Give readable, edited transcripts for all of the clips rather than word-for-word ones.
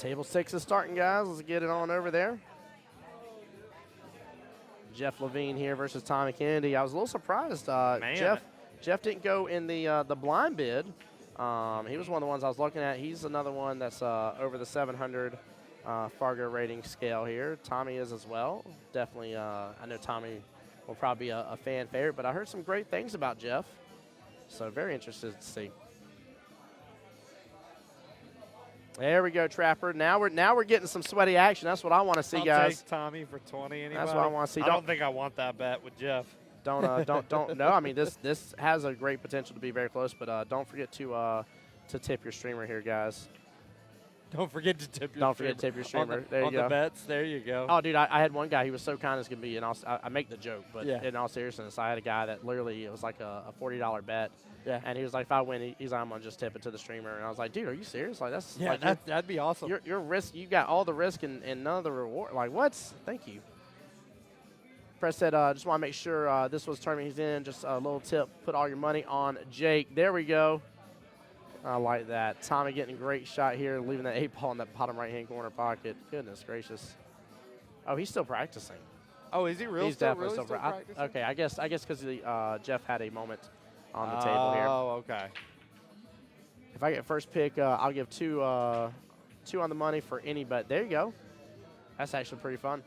Table 6 is starting, guys. Let's get it on over there. Jeff Lavigne here versus Tommy Kennedy. I was a little surprised. Jeff didn't go in the blind bid. He was one of the ones I was looking at. He's another one that's over the 700 Fargo rating scale here. Tommy is as well. Definitely, I know Tommy will probably be a fan favorite, but I heard some great things about Jeff. So very interested to see. There we go, Trapper. Now we're getting some sweaty action. That's what I want to see, guys. I'll take Tommy for 20. Anybody? That's what I want to see. I don't think I want that bet with Jeff. Don't no. I mean, this has a great potential to be very close, but don't forget to tip your streamer here, guys. Don't forget to tip your. Don't forget to tip your streamer. There you go. On the bets, there you go. Oh, dude, I had one guy. He was so kind as can be, and I make the joke, but yeah. In all seriousness, I had a guy that literally it was like a $40 bet. Yeah. And he was like, if I win, he's like, I'm gonna just tip it to the streamer. And I was like, dude, are you serious? Like that's that'd be awesome. Your risk, you got all the risk and none of the reward. Like what? Thank you. Press said, just want to make sure this was tournament he's in. Just a little tip: put all your money on Jake. There we go. I like that. Tommy getting a great shot here, leaving that 8-ball in that bottom right-hand corner pocket. Goodness gracious. Oh, he's still practicing. Oh, is he really? He's definitely still practicing. Okay, I guess because Jeff had a moment on the table here. Oh, okay. If I get first pick, I'll give two on the money for any bet. There you go. That's actually pretty fun.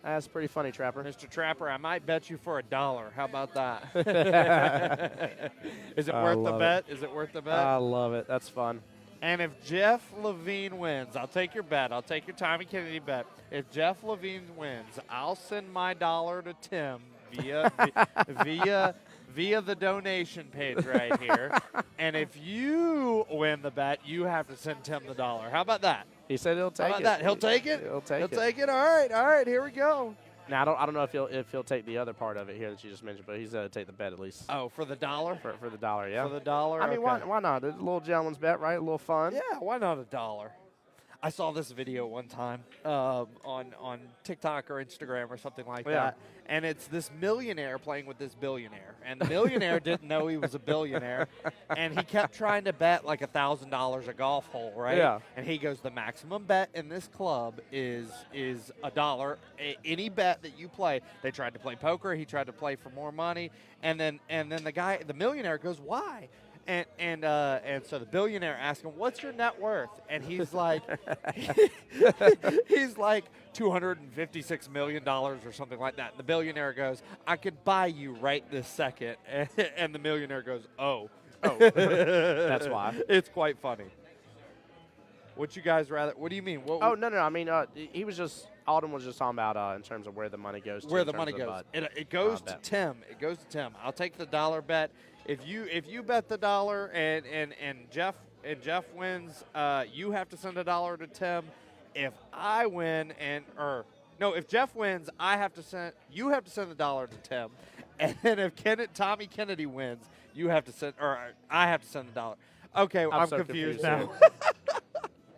That's pretty funny, Trapper. Mr. Trapper, I might bet you for $1. How about that? Is it worth the bet? Is it worth the bet? I love it. That's fun. And if Jeff Lavigne wins, I'll take your bet. I'll take your Tommy Kennedy bet. If Jeff Lavigne wins, I'll send my dollar to Tim via the donation page right here. And if you win the bet, you have to send Tim the $1. How about that? He said he'll take it. How about that? He'll take it? He'll take it. All right, here we go. Now, I don't know if he'll take the other part of it here that you just mentioned, but he's going to take the bet at least. Oh, for the $1? For the $1, yeah. For the $1? I mean, okay. why not? A little gentleman's bet, right? A little fun. Yeah, why not $1? I saw this video one time on TikTok or Instagram or something like that, and it's this millionaire playing with this billionaire, and the millionaire didn't know he was a billionaire, and he kept trying to bet like $1,000 a golf hole, right? Yeah. And he goes, the maximum bet in this club is $1. Any bet that you play, they tried to play poker, he tried to play for more money, and then the millionaire goes, why? And so the billionaire asks him, "What's your net worth?" And he's like, he's like $256 million or something like that. And the billionaire goes, "I could buy you right this second." And the millionaire goes, "Oh, that's why." It's quite funny. What you guys rather? What do you mean? No. I mean, he was just Alden was just talking about in terms of where the money goes. Where the money goes? It goes to Tim. It goes to Tim. I'll take the $1 bet. If you bet the $1 and Jeff wins, you have to send $1 to Tim. If I win if Jeff wins, you have to send $1 to Tim. And then if Tommy Kennedy wins, I have to send $1. Okay, I'm so confused now.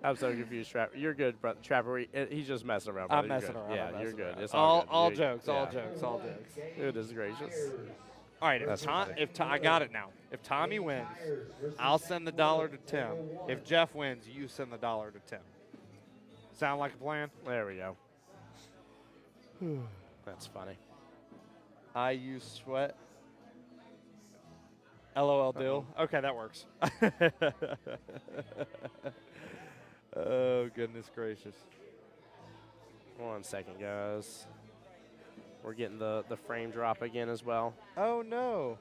I'm so confused, Trapper. You're good, brother. Trapper, he's just messing around. Brother. I'm messing around. Yeah, you're good. It's all good. jokes, all jokes. Goodness gracious. All right, I got it now. If Tommy wins, I'll send the $1 to Tim. If Jeff wins, you send the $1 to Tim. Sound like a plan? There we go. That's funny. I use sweat. LOL deal. Okay, that works. Oh, goodness gracious. 1 second, guys. We're getting the frame drop again as well. Oh, no.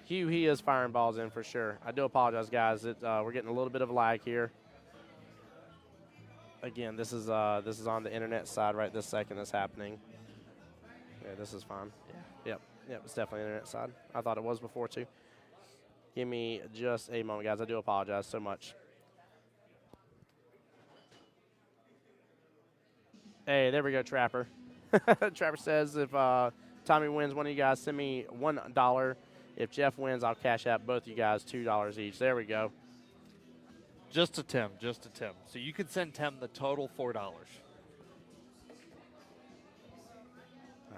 Hugh, he is firing balls in for sure. I do apologize, guys. We're getting a little bit of lag here. Again, this is on the internet side right this second that's happening. Yeah, this is fine. Yeah. Yep, it's definitely internet side. I thought it was before, too. Give me just a moment, guys. I do apologize so much. Hey, there we go, Trapper. Trapper says if Tommy wins, one of you guys send me $1. If Jeff wins, I'll cash out both of you guys $2 each. There we go. Just to Tim. So you could send Tim the total $4. All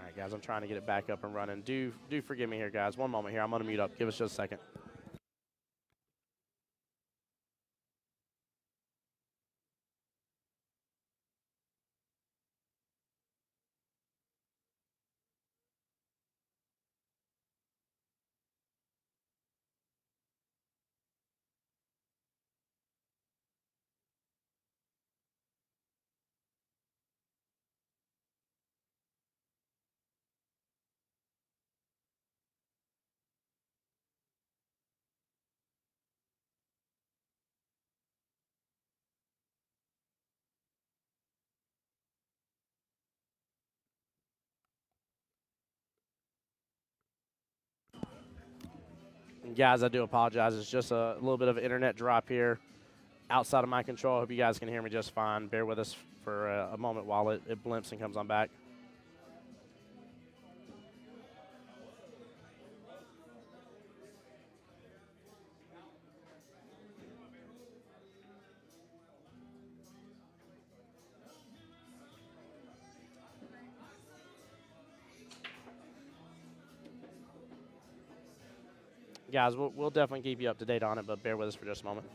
right, guys, I'm trying to get it back up and running. Do forgive me here, guys. 1 moment here. I'm going to mute up. Give us just a second. Guys, I do apologize. It's just a little bit of an internet drop here outside of my control. I hope you guys can hear me just fine. Bear with us for a moment while it blimps and comes on back. Guys, we'll definitely keep you up to date on it, but bear with us for just a moment.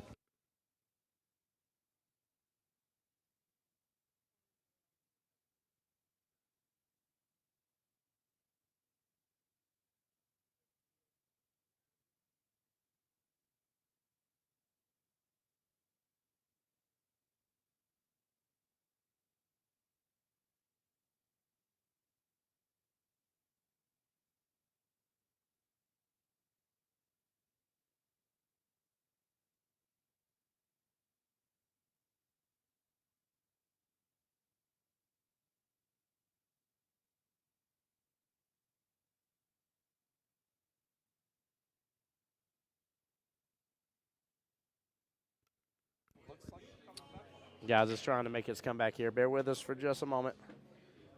Guys, it's trying to make its comeback here. Bear with us for just a moment.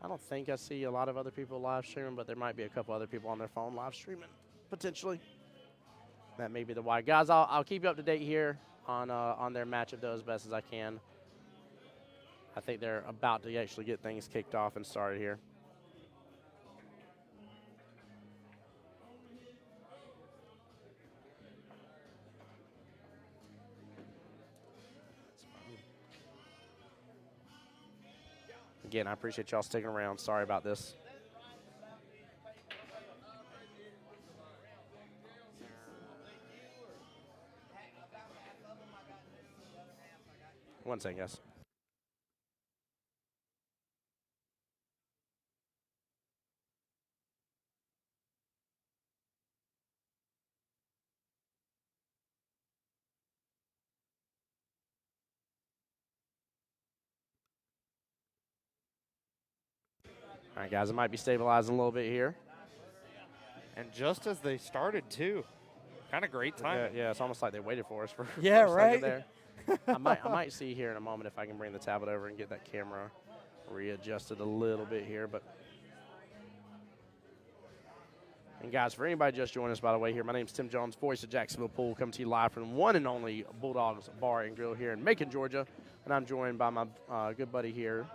I don't think I see a lot of other people live streaming, but there might be a couple other people on their phone live streaming, potentially. That may be the why. Guys, I'll keep you up to date here on their match of those best as I can. I think they're about to actually get things kicked off and started here. Again, I appreciate y'all sticking around. Sorry about this. One second, guys. All right, guys, it might be stabilizing a little bit here. And just as they started, too. Kind of great time. Yeah, it's almost like they waited for us for, yeah, for a right. second there. I might see here in a moment if I can bring the tablet over and get that camera readjusted a little bit here. But and guys, for anybody just joining us, by the way, here, my name is Tim Jones, voice of Jacksonville Pool, coming to you live from one and only Bulldogs Bar and Grill here in Macon, Georgia. And I'm joined by my good buddy here,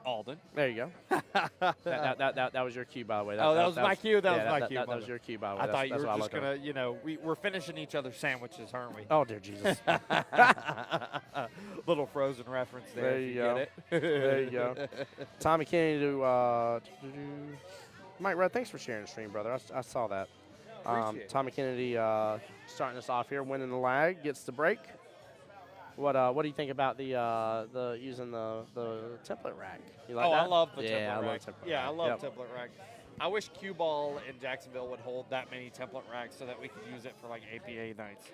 Alden. There you go. that was your cue, by the way. That was my cue. That was my cue. That was your cue, by the way. I thought you were just going to, we're finishing each other's sandwiches, aren't we? Oh, dear Jesus. Little Frozen reference there. There you go. There you go. Tommy Kennedy to Mike Rudd, thanks for sharing the stream, brother. I saw that. Tommy Kennedy starting us off here, winning the lag, gets the break. What do you think about the using the template rack? You like that? I love the template rack. I love template yeah, rack. I love template rack. I wish cue ball in Jacksonville would hold that many template racks so that we could use it for like APA nights.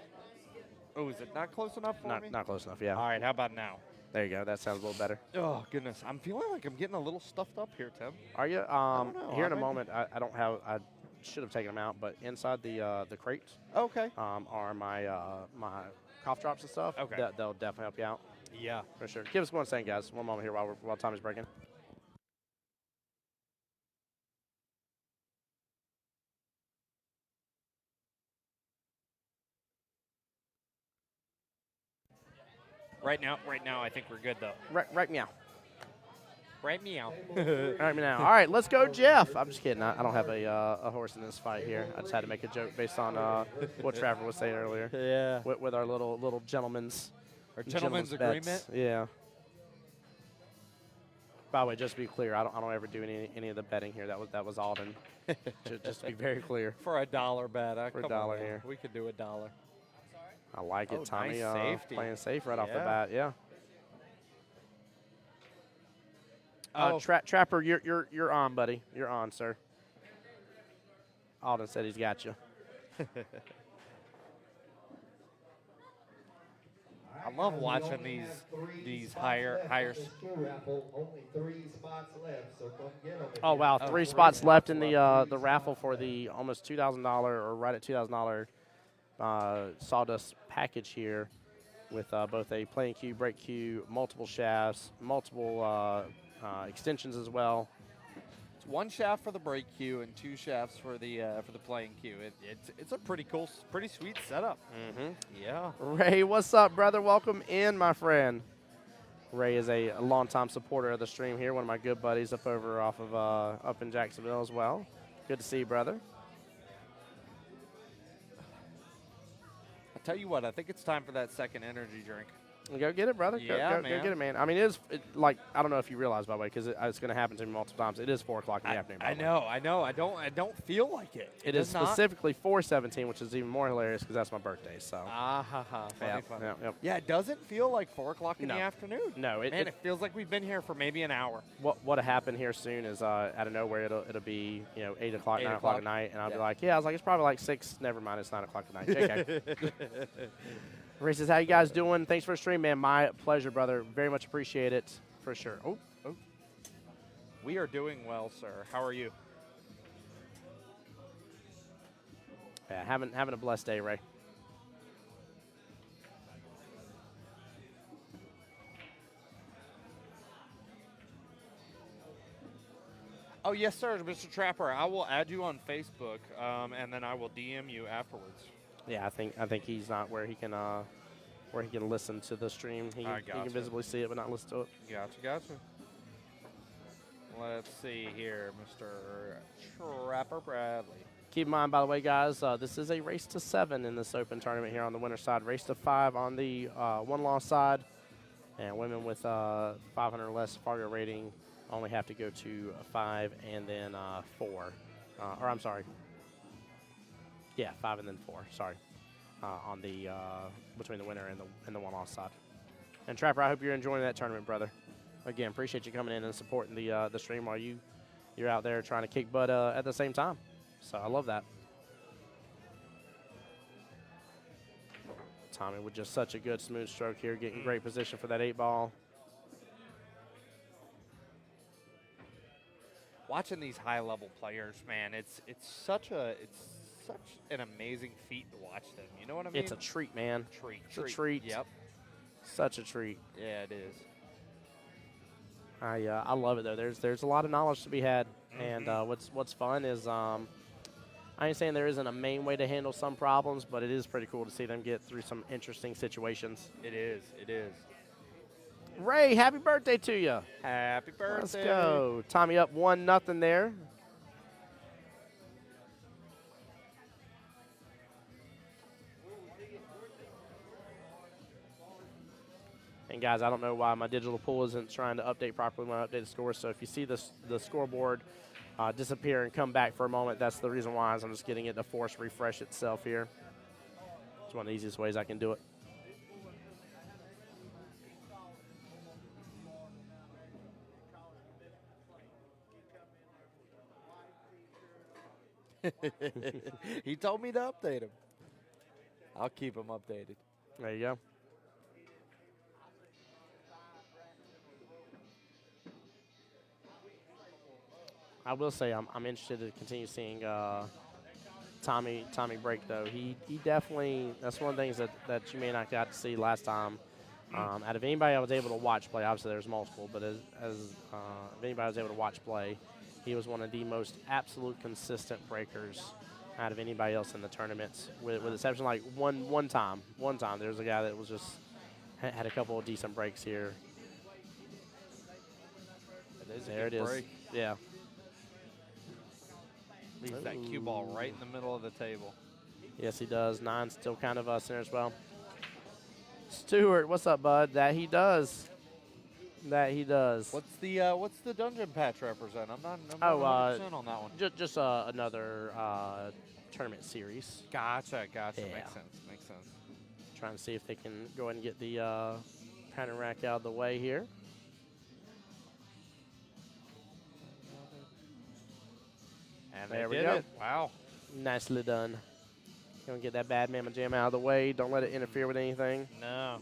Oh, is it not close enough for me? Not close enough, yeah. All right, how about now? There you go. That sounds a little better. Oh, goodness. I'm feeling like I'm getting a little stuffed up here, Tim. Are you? I don't know. Here in a moment, I don't have – I should have taken them out, but inside the crates okay. Are my my cough drops and stuff. Okay. They'll definitely help you out. Yeah. For sure. Give us 1 second, guys. One moment here while Tommy's breaking. Right now, I think we're good, though. Right meow. Right meow. Right meow. All right, let's go, Jeff. I'm just kidding. I don't have a horse in this fight here. I just had to make a joke based on what Trevor was saying earlier. Yeah. With our little gentleman's agreement. bets. Yeah. By the way, just to be clear, I don't ever do any of the betting here. That was Alden. just to be very clear. For a dollar bet. For a dollar here. We could do a dollar. I like it, Tommy. Nice playing safe right off the bat. Yeah. Trapper, you're on, buddy. You're on, sir. Alden said he's got you. I love watching these higher. Oh wow, three spots left in the raffle for the almost $2,000 or right at $2,000 sawdust package here, with both a playing cue, break cue, multiple shafts, multiple extensions as well. It's one shaft for the break cue and 2 shafts for the playing cue. It's a pretty cool, pretty sweet setup. Yeah. Ray, what's up, brother? Welcome in, my friend. Ray is a longtime supporter of the stream here, one of my good buddies up in Jacksonville as well. Good to see you, brother. I'll tell you what, I think it's time for that second energy drink. Go get it, brother. Yeah, go get it, man. I mean, like, I don't know if you realize, by the way, because it's going to happen to me multiple times. It is 4 o'clock in the afternoon. I know. I don't feel like it. It is specifically 4/17, which is even more hilarious because that's my birthday. So. Funny. Yep. Yeah, it doesn't feel like 4 o'clock in the afternoon. No, it feels like we've been here for maybe an hour. What'll happen here soon is out of nowhere it'll be 8 o'clock, 9 o'clock at night, and I'll be like, I was like, it's probably like 6. Never mind, it's 9 o'clock at night. JK. Ray says, how you guys doing? Thanks for the stream, man. My pleasure, brother. Very much appreciate it, for sure. Oh. We are doing well, sir. How are you? Yeah, having a blessed day, Ray. Oh, yes, sir, Mr. Trapper. I will add you on Facebook, and then I will DM you afterwards. Yeah, I think he's not where he can listen to the stream. He can visibly see it, but not listen to it. Gotcha. Let's see here, Mr. Trapper Bradley. Keep in mind, by the way, guys, this is a race to 7 in this open tournament here on the winner's side. Race to 5 on the one-loss side. And women with 500 or less Fargo rating only have to go to 5 and then 4. Or I'm sorry. Yeah, 5 and then 4. Sorry, on the between the winner and the one-loss side. And Trapper, I hope you're enjoying that tournament, brother. Again, appreciate you coming in and supporting the stream while you're out there trying to kick butt at the same time. So I love that. Tommy with just such a good smooth stroke here, getting great position for that 8-ball. Watching these high-level players, man, it's such an amazing feat to watch them. You know what I mean? It's a treat, man. It's a treat. Yep. Such a treat. Yeah, it is. I love it though. There's a lot of knowledge to be had, and what's fun is I ain't saying there isn't a main way to handle some problems, but it is pretty cool to see them get through some interesting situations. It is. Ray, happy birthday to you. Happy birthday. Let's go. Tommy up 1-0 there. And guys, I don't know why my digital pool isn't trying to update properly when I update the score. So if you see the scoreboard disappear and come back for a moment, that's the reason why. I'm just getting it to force refresh itself here. It's one of the easiest ways I can do it. He told me to update him. I'll keep him updated. There you go. I will say I'm interested to continue seeing Tommy break, though. He definitely, that's one of the things that you may not got to see last time. Out of anybody I was able to watch play, obviously there's multiple, but if anybody was able to watch play, he was one of the most absolute consistent breakers out of anybody else in the tournaments, with exception like one time. There's a guy that was just had a couple of decent breaks here. There it is. Break. Yeah. Leaves that cue ball right in the middle of the table. Yes, he does. 9 still kind of center as well. Stewart, what's up, bud? That he does. What's the dungeon patch represent? I'm not 100% on that one. Just another tournament series. Gotcha. Yeah. Makes sense. Trying to see if they can go ahead and get the pattern rack out of the way here. And there we did go. It. Wow. Nicely done. Gonna get that bad mamma jam out of the way. Don't let it interfere with anything. No.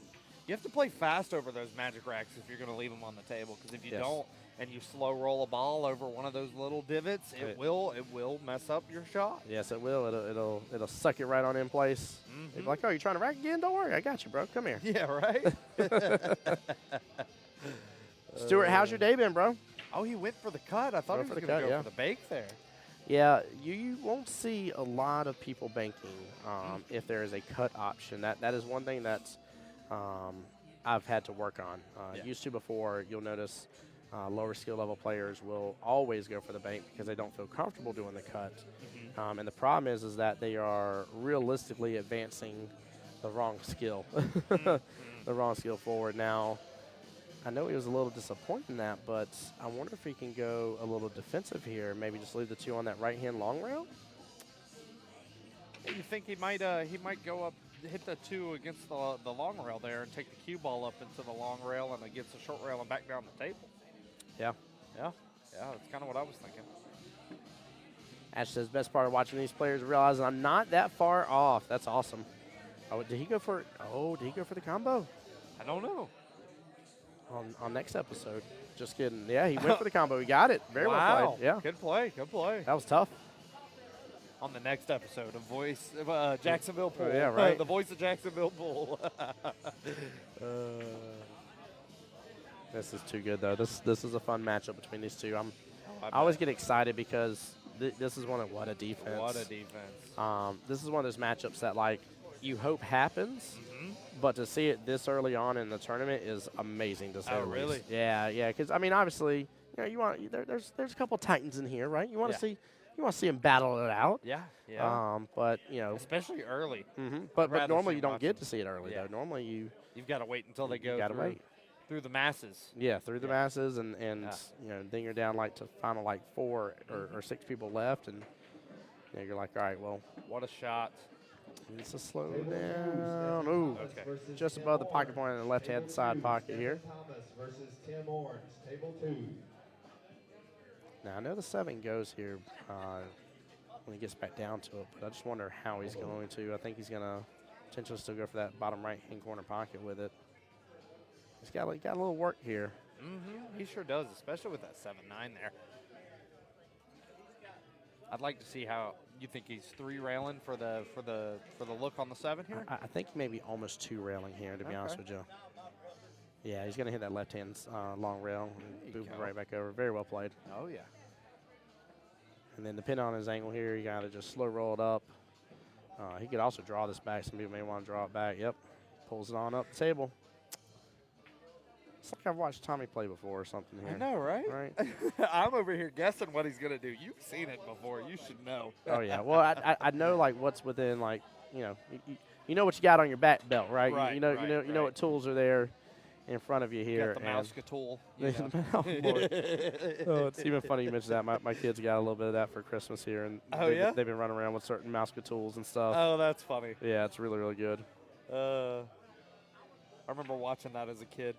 You have to play fast over those magic racks if you're going to leave them on the table, because if you Yes. don't and you slow roll a ball over one of those little divots, it will mess up your shot. Yes, it will. It'll suck it right on in place. It'll be like, oh, you trying to rack again? Don't worry, I got you, bro. Come here. Yeah, right? Stuart, how's your day been, bro? Oh, he went for the cut. I thought he was going to go for the bake there. Yeah, you won't see a lot of people banking if there is a cut option. That is one thing that's I've had to work on. Used to before, you'll notice lower skill level players will always go for the bank because they don't feel comfortable doing the cut. And the problem is that they are realistically advancing the wrong skill, the wrong skill forward. Now, I know he was a little disappointed in that, but I wonder if he can go a little defensive here. Maybe just leave the 2 on that right-hand long rail. You think he might go up, hit the 2 against the long rail there, and take the cue ball up into the long rail and against the short rail and back down the table. Yeah. That's kind of what I was thinking. Ash says, best part of watching these players is realizing I'm not that far off. That's awesome. Oh, did he go for the combo? I don't know. On next episode. Just kidding. Yeah, he went for the combo. He got it. Very well played. Yeah. Good play. That was tough. On the next episode of Voice of Jacksonville Pool. Yeah, right. The Voice of Jacksonville Pool. This is too good, though. This is a fun matchup between these two. I always get excited because this is what a defense. What a defense. This is one of those matchups that, like, you hope happens, but to see it this early on in the tournament is amazing to say the least. Really? Yeah. Because I mean, obviously, you want there's a couple Titans in here, right? You want to see them battle it out. Yeah. But especially early. But normally you don't get to see it early though. Normally you've got to wait until they go through the masses. Yeah, through the masses, and then you're down like to final like 4 or 6 people left, and you're like, all right, well, what a shot. It's a slow down. Ooh, just above the pocket point in the left-hand side pocket here. Now, I know the 7 goes here when he gets back down to it, but I just wonder how he's going to. I think he's going to potentially still go for that bottom right-hand corner pocket with it. He's got a little work here. He sure does, especially with that 7-9 there. I'd like to see how you think he's 3 railing for the look on the 7 here. I think maybe almost 2 railing here, to be honest with you. Yeah, he's going to hit that left-hand long rail and boop it right back over. Very well played. Oh, yeah. And then depending on his angle here, you got to just slow roll it up. He could also draw this back. Some people may want to draw it back. Yep. Pulls it on up the table. It's like I've watched Tommy play before or something here. I know, right? Right. I'm over here guessing what he's going to do. You've seen it before. You should know. Oh, yeah. Well, I know, like, what's within, like, you know what you got on your back belt, right? Right, you know what tools are there in front of you here. You got the mouse tool. Oh, it's even funny you mentioned that. My kids got a little bit of that for Christmas here, and they've been running around with certain mouse tools and stuff. Oh, that's funny. Yeah, it's really, really good. I remember watching that as a kid.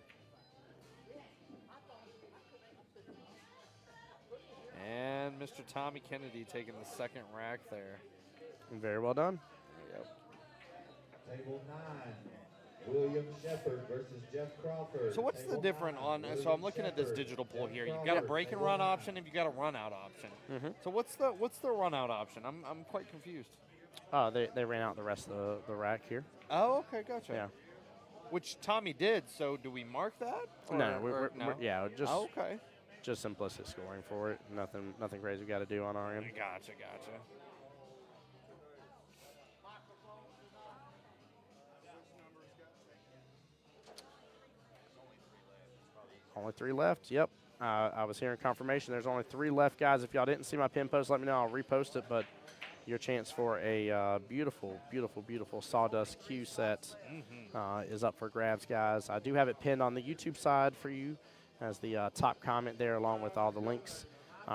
And Mr. Tommy Kennedy taking the 2nd rack there. Very well done. Yep. Table 9, William Shepard versus Jeff Crawford. So what's the difference on? So I'm looking at this digital pool here. You've got a break and run option, and you've got a run out option. So what's the run out option? I'm quite confused. They ran out the rest of the rack here. Oh, okay, gotcha. Yeah. Which Tommy did. So do we mark that? No, we're just okay. Just simplistic scoring for it. Nothing crazy we got to do on our end. Gotcha. Only 3 left. Yep. I was hearing confirmation. There's only 3 left, guys. If y'all didn't see my pin post, let me know. I'll repost it. But your chance for a beautiful, beautiful, beautiful sawdust cue set is up for grabs, guys. I do have it pinned on the YouTube side for you as the top comment there, along with all the links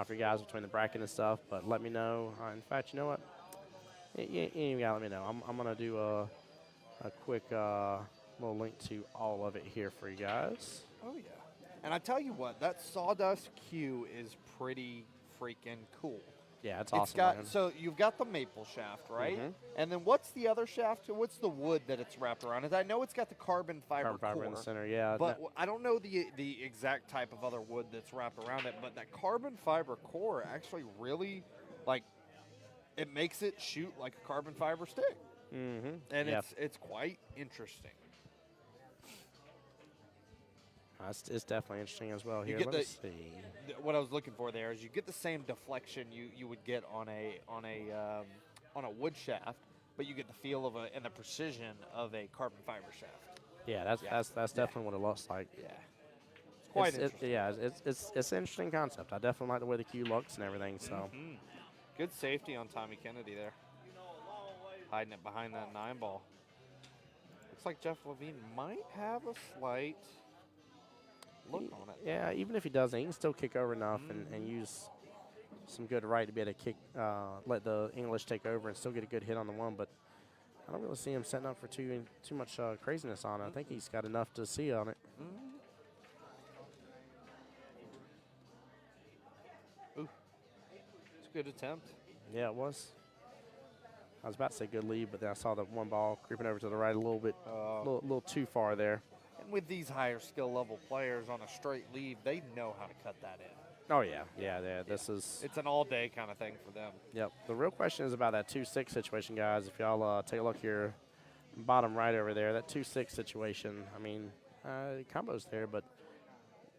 for you guys between the bracket and stuff. But let me know. In fact, you know what? You gotta let me know. I'm gonna do a quick little link to all of it here for you guys. Oh yeah. And I tell you what, that sawdust cue is pretty freaking cool. Yeah, it's It's awesome. got man. so you've got the maple shaft, right? Mhm. And then what's the other shaft? What's the wood that it's wrapped around? And I know it's got the carbon fiber core, in the center, yeah. but I don't know the exact type of other wood that's wrapped around it. But that carbon fiber core actually really, like, it makes it shoot like a carbon fiber stick, and and it's quite interesting. it's definitely interesting as well. You Here, get let me see. What I was looking for there is you get the same deflection you would get on a wood shaft, but you get the feel of and the precision of a carbon fiber shaft. Yeah, that's definitely what it looks like. Yeah, it's quite interesting. It's an interesting concept. I definitely like the way the cue looks and everything. So Good safety on Tommy Kennedy there, hiding it behind that 9-ball. Looks like Jeff Lavigne might have a slight look on it. Yeah, even if he doesn't, he can still kick over enough and use some good right to be able to kick, let the English take over and still get a good hit on the one. But I don't really see him setting up for too much craziness on it. I think he's got enough to see on it. Ooh, it's a good attempt. Yeah, it was. I was about to say good lead, but then I saw the one ball creeping over to the right a little bit, a little too far there. And with these higher skill level players on a straight lead, they know how to cut that in. Oh, yeah. This is. It's an all-day kind of thing for them. Yep. The real question is about that 2-6 situation, guys. If y'all take a look here, bottom right over there, that 2-6 situation. I mean, combos there, but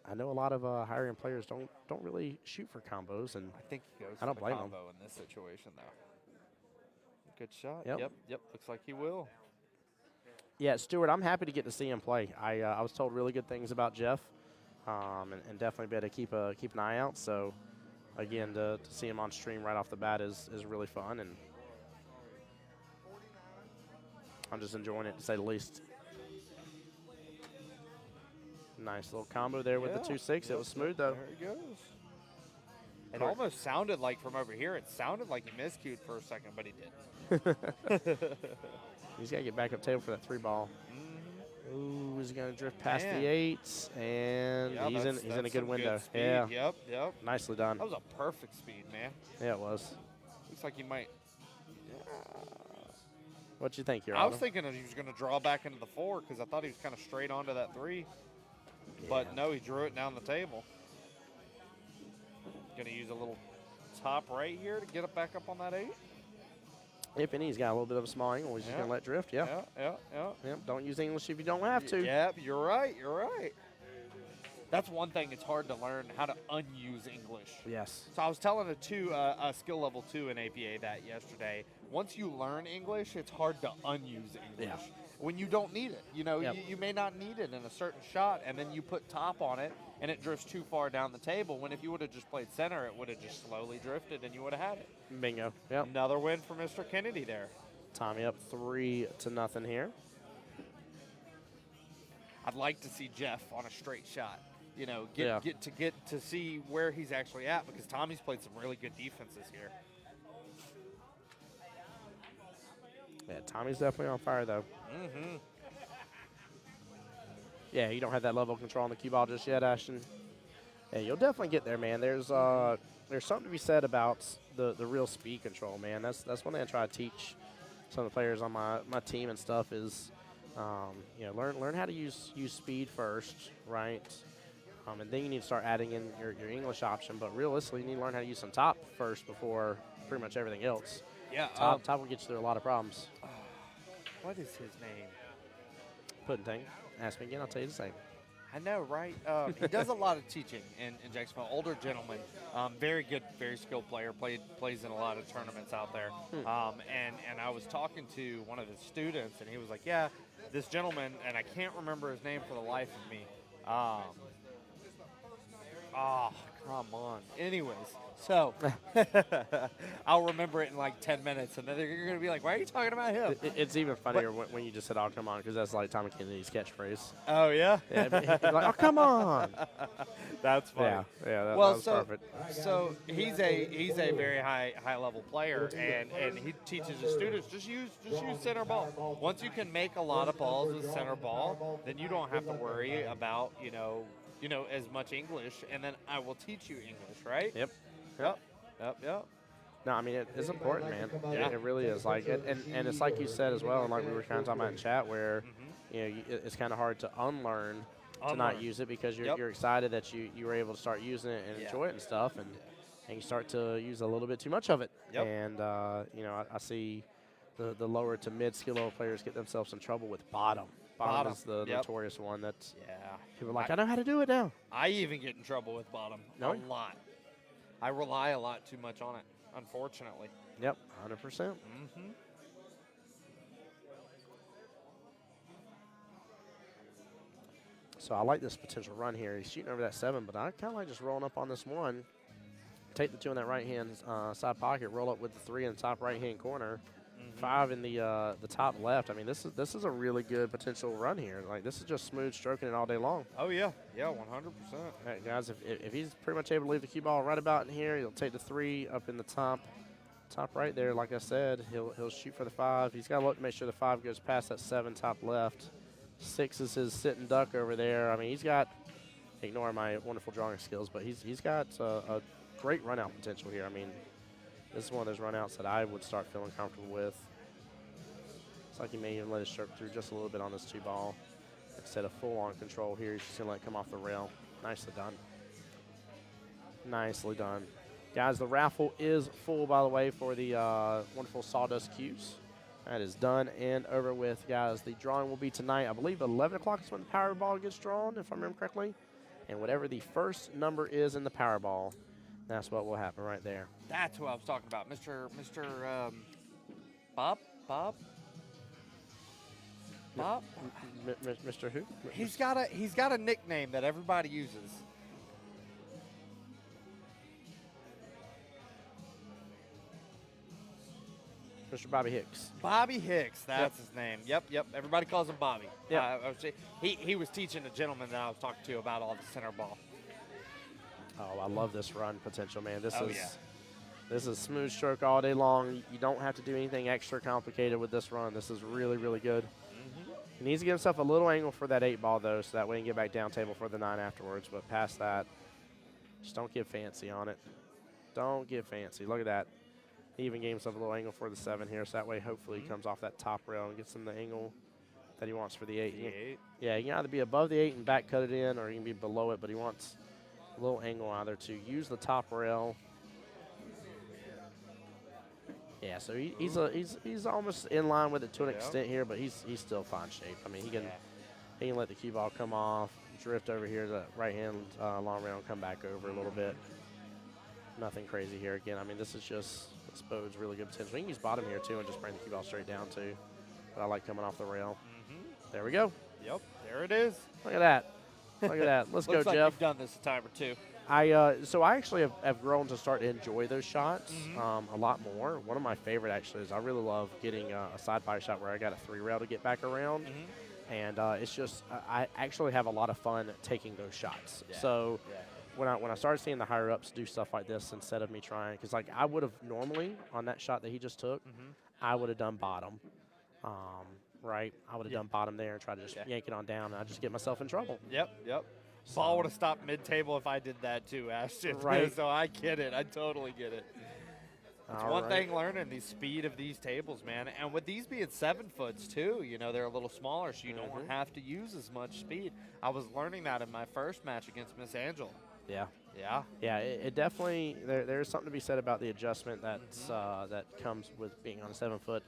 I know a lot of higher end players don't really shoot for combos, and I think he goes I don't for blame the him. combo in this situation, though. Good shot. Yep. Yep. Looks like he will. Yeah, Stuart, I'm happy to get to see him play. I was told really good things about Jeff, and definitely be able to keep an eye out. So, again, to see him on stream right off the bat is really fun, and I'm just enjoying it, to say the least. Nice little combo there with the 2-6. It was smooth, though. There he goes. It almost sounded like from over here, it sounded like he miscued for a second, but he didn't. He's got to get back up table for that 3-ball. Ooh, he's going to drift past the 8s, and he's in a good window. Good Yep. Nicely done. That was a perfect speed, man. Yeah, it was. Looks like he might. What'd you think, your I was thinking he was going to draw back into the 4 because I thought he was kind of straight onto that 3. But no, he drew it down the table. Going to use a little top right here to get it back up on that 8. If any, he's got a little bit of a small angle. He's just going to let drift, Yeah. Yep, don't use English if you don't have to. Yep, you're right. That's one thing. It's hard to learn how to unuse English. Yes. So I was telling a skill level 2 in APA that yesterday. Once you learn English, it's hard to unuse English. Yeah. When you don't need it. You know, Yep. you may not need it in a certain shot, and then you put top on it, and it drifts too far down the table, when if you would have just played center, it would have just slowly drifted, and you would have had it. Bingo. Yep. Another win for Mr. Kennedy there. Tommy up 3-0 here. I'd like to see Jeff on a straight shot. You know, Yeah. get to see where he's actually at, because Tommy's played some really good defenses here. Yeah, Tommy's definitely on fire, though. Yeah, you don't have that level of control on the cue ball just yet, Ashton. Yeah, you'll definitely get there, man. There's something to be said about the real speed control, man. That's one thing I try to teach some of the players on my team and stuff is, learn how to use speed first, right? And then you need to start adding in your English option. But realistically, you need to learn how to use some top first before pretty much everything else. Yeah. Top will get you through a lot of problems. What is his name? Pudding thing. Ask me again, I'll tell you the same. I know, right? He does a lot of teaching in Jacksonville. Older gentleman, very good, very skilled player. Plays in a lot of tournaments out there. And I was talking to one of his students, and he was like, "Yeah, this gentleman," and I can't remember his name for the life of me. Come on. Anyways, so I'll remember it in like 10 minutes, and then you're going to be like, why are you talking about him? It's even funnier when you just said, "Oh, come on," because that's like Tommy Kennedy's catchphrase. Oh, yeah? Yeah, he'd be like, "Oh, come on." That's funny. Yeah, that Well, was so perfect. so he's a very high level player, and he teaches his students just use center ball. Once you can make a lot of balls with center ball, then you don't have to worry about as much English, and then I will teach you English, right? Yep. Yep. No, I mean, it's important, man. Yeah. It really is. Like, and it's like you said as well, and like we were kind of talking about in chat, where it's kind of hard to unlearn to not use it because you're excited that you were able to start using it and enjoy it and stuff, and you start to use a little bit too much of it. Yep. And I see the lower to mid skill level players get themselves in trouble with bottom. Bottom is the notorious one that people are like, I know how to do it now. I even get in trouble with bottom a lot. I rely a lot too much on it, unfortunately. Yep, 100%. So I like this potential run here. He's shooting over that 7, but I kind of like just rolling up on this 1. Take the 2 in that right-hand side pocket, roll up with the 3 in the top right-hand corner, 5 in the top left. I mean, this is a really good potential run here. Like, this is just smooth stroking it all day long. Oh, yeah. Yeah, 100%. All right, guys, if he's pretty much able to leave the cue ball right about in here, he'll take the 3 up in the top right there. Like I said, he'll shoot for the 5. He's got to look to make sure the 5 goes past that 7 top left. 6 is his sitting duck over there. I mean, he's got, ignore my wonderful drawing skills, but he's got a great run-out potential here. I mean, this is one of those run-outs that I would start feeling comfortable with. It's like he may even let his stroke through just a little bit on this 2 ball. Instead of full-on control here, he's just going to let it come off the rail. Nicely done. Nicely done. Guys, the raffle is full, by the way, for the wonderful Sawdust Cubes. That is done and over with, guys. The drawing will be tonight. I believe 11 o'clock is when the Powerball gets drawn, if I remember correctly. And whatever the first number is in the Powerball, that's what will happen right there. That's who I was talking about, Mr. Bob. Mr. Who? He's got a nickname that everybody uses. Mr. Bobby Hicks. Bobby Hicks, that's his name. Yep. Everybody calls him Bobby. Yeah. He was teaching a gentleman that I was talking to about all the center ball. Oh, I love this run potential, man. This is smooth stroke all day long. You don't have to do anything extra complicated with this run. This is really, really good. He needs to give himself a little angle for that 8 ball, though, so that way he can get back down table for the 9 afterwards. But past that, just don't get fancy on it. Don't get fancy. Look at that. He even gave himself a little angle for the 7 here, so that way hopefully he comes off that top rail and gets him the angle that he wants for the 8. Yeah, he can either be above the 8 and back cut it in, or he can be below it, but he wants a little angle either to use the top rail. Yeah, so he's almost in line with it to an extent here, but he's still fine shape. I mean, he can let the cue ball come off, drift over here to the right-hand long rail and come back over a little bit. Nothing crazy here again. I mean, this bodes really good potential. We can use bottom here, too, and just bring the cue ball straight down, too. But I like coming off the rail. There we go. Yep, there it is. Look at that. Look at that. Let's go, Looks like Jeff. you've done this a time or two. So I actually have grown to start to enjoy those shots a lot more. One of my favorite, actually, is I really love getting a side fire shot where I got a 3 rail to get back around. And it's just, I actually have a lot of fun taking those shots. Yeah. So when I started seeing the higher ups do stuff like this instead of me trying, because like I would have normally on that shot that he just took, I would have done bottom, right? I would have done bottom there and tried to just yank it on down, and I just get myself in trouble. Yep. Ball would have stopped mid-table if I did that too, Ashton. Right. So I get it. I totally get it. It's one thing learning the speed of these tables, man. And with these being 7-foots too, they're a little smaller, so you don't have to use as much speed. I was learning that in my first match against Miss Angela. Yeah. It definitely there's something to be said about the adjustment that's that comes with being on a 7-foot.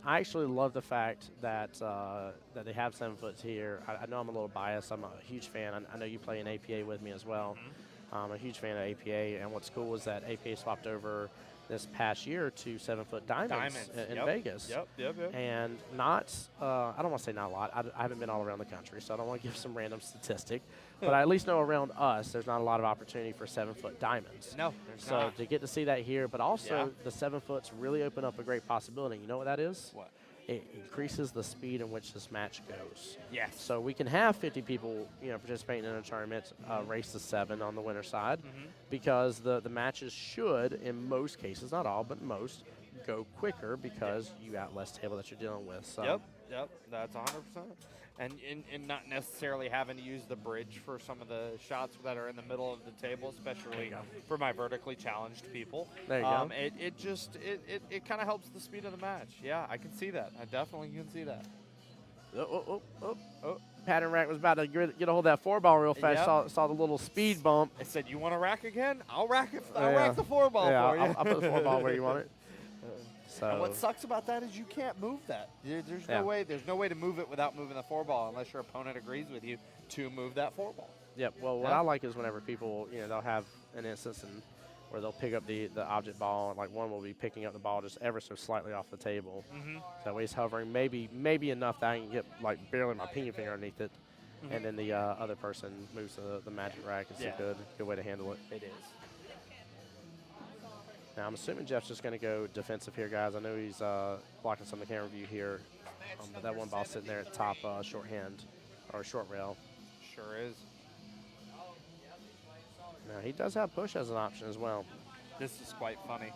I actually love the fact that that they have 7-foots here. I know I'm a little biased. I'm a huge fan. I know you play in APA with me as well. I'm a huge fan of APA, and what's cool is that APA swapped over this past year to 7-foot diamonds in Vegas. Yep. And not, I don't want to say not a lot. I haven't been all around the country, so I don't want to give some random statistic. But I at least know around us, there's not a lot of opportunity for 7-foot diamonds. No, there's not. So to get to see that here, but also the 7-foots really open up a great possibility. You know what that is? What? It increases the speed in which this match goes. Yes. So we can have 50 people, participating in a tournament, race to 7 on the winner side, because the matches should, in most cases, not all, but most, go quicker because you got less table that you're dealing with. So. Yep, that's 100%. And not necessarily having to use the bridge for some of the shots that are in the middle of the table, especially for my vertically challenged people. There you go. It kind of helps the speed of the match. Yeah, I can see that. I definitely can see that. Oh. Pattern rack was about to get a hold of that 4-ball real fast. Yep. Saw the little speed bump. I said, you want to rack again? I'll rack it. I'll rack the 4-ball for you. I'll put the 4-ball where you want it. So. And what sucks about that is you can't move that. There's no way. There's no way to move it without moving the 4-ball unless your opponent agrees with you to move that 4-ball. Yep. Well, what I like is whenever people, they'll have an instance where they'll pick up the object ball, and like one will be picking up the ball just ever so slightly off the table. Mm-hmm. That way he's hovering maybe enough that I can get like barely my pinky finger underneath it, and then the other person moves the magic rack. It's a good way to handle it. It is. Now, I'm assuming Jeff's just going to go defensive here, guys. I know he's blocking some of the camera view here, but that one ball sitting there at top shorthand or short rail. Sure is. Now, he does have push as an option as well. This is quite funny.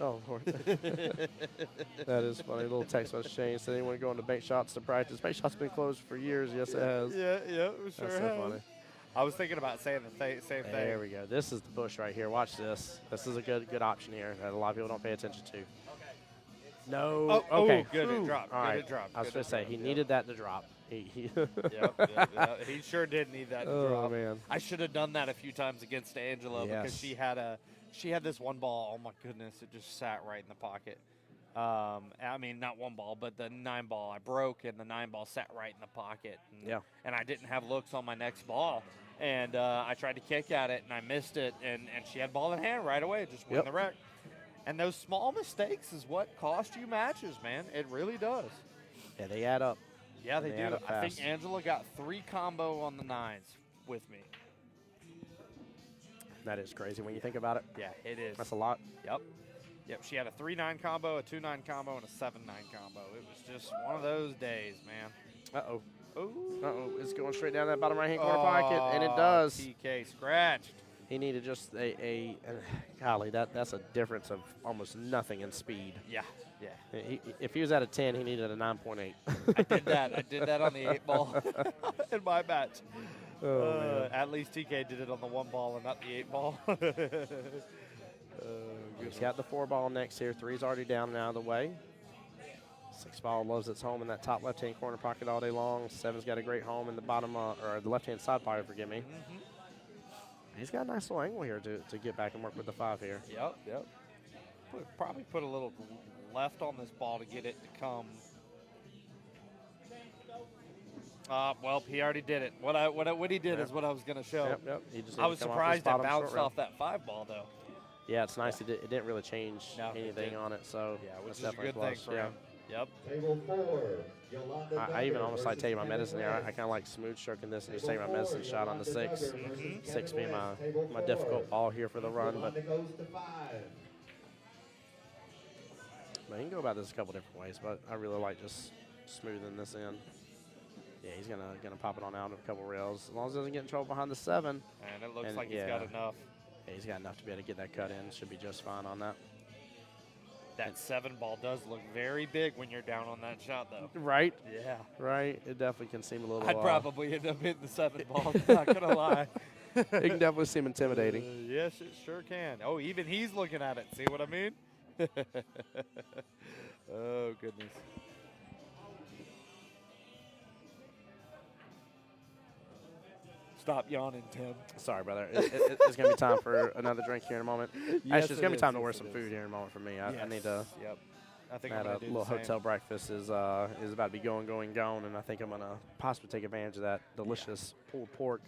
Oh, Lord. That is funny. A little text message change. Said anyone going to bank shots to practice? Bank shots been closed for years. Yes, it has. Yeah, it sure That's so funny. I was thinking about saying the same thing. There we go. This is the push right here. Watch this. This is a good option here that a lot of people don't pay attention to. No. Okay. Good. It dropped. All right. It dropped. I was going to say, he needed that to drop. Yep. He sure did need that to drop. Oh, man. I should have done that a few times against Angela because she had this one ball. Oh, my goodness. It just sat right in the pocket. I mean, not one ball, but the 9-ball. I broke, and the 9-ball sat right in the pocket. And I didn't have looks on my next ball. And I tried to kick at it, and I missed it. And she had ball in hand right away. Just win the wreck. And those small mistakes is what cost you matches, man. It really does. Yeah, they add up. Yeah, they do. I think Angela got 3 combo on the 9s with me. That is crazy when you think about it. Yeah, it is. That's a lot. Yep. She had a 3-9 combo, a 2-9 combo, and a 7-9 combo. It was just one of those days, man. Uh-oh. It's going straight down that bottom right-hand corner pocket, and it does. TK scratched. He needed just golly, that's a difference of almost nothing in speed. Yeah. If he was at a 10, he needed a 9.8. I did that on the 8-ball in my match. Oh, man. At least TK did it on the 1-ball and not the 8-ball. He's got the 4-ball next here. 3's already down and out of the way. 6-ball loves its home in that top left-hand corner pocket all day long. 7's got a great home in the bottom, or the left-hand side pocket, forgive me. Mm-hmm. He's got a nice little angle here to get back and work with the 5 here. Yep. Probably put a little left on this ball to get it to come. Well, he already did it. What he did is what I was going to show. Yep. I was surprised it bounced off that 5-ball, though. Yeah, it's nice. It didn't really change anything on it, so which that's is a good thing for him. Yep. Table 4, Yolanda I even Becker almost like versus taking my medicine there. I Kennedy kind of like smooth stroking this and just taking my medicine shot on the 6. Mm-hmm. 6 being my difficult ball here for the run, but Yolanda goes to 5. you can go about this a couple different ways, but I really like just smoothing this in. Yeah, he's gonna pop it on out of a couple rails as long as he doesn't get in trouble behind the 7. And it looks like he's got enough. Yeah, he's got enough to be able to get that cut in. Should be just fine on that. That 7-ball does look very big when you're down on that shot, though. Right? Yeah. Right. It definitely can seem a little. I'd probably end up hitting the 7-ball. Not gonna lie. It can definitely seem intimidating. Yes, it sure can. Oh, even he's looking at it. See what I mean? Oh goodness. Stop yawning, Tim. Sorry, brother. It's going to be time for another drink here in a moment. Yes, Actually, it's going to be time to order some food here in a moment for me. I need to. Yep. I think that I'm gonna do little the same. hotel breakfast is about to be going, and I think I'm going to possibly take advantage of that delicious pulled pork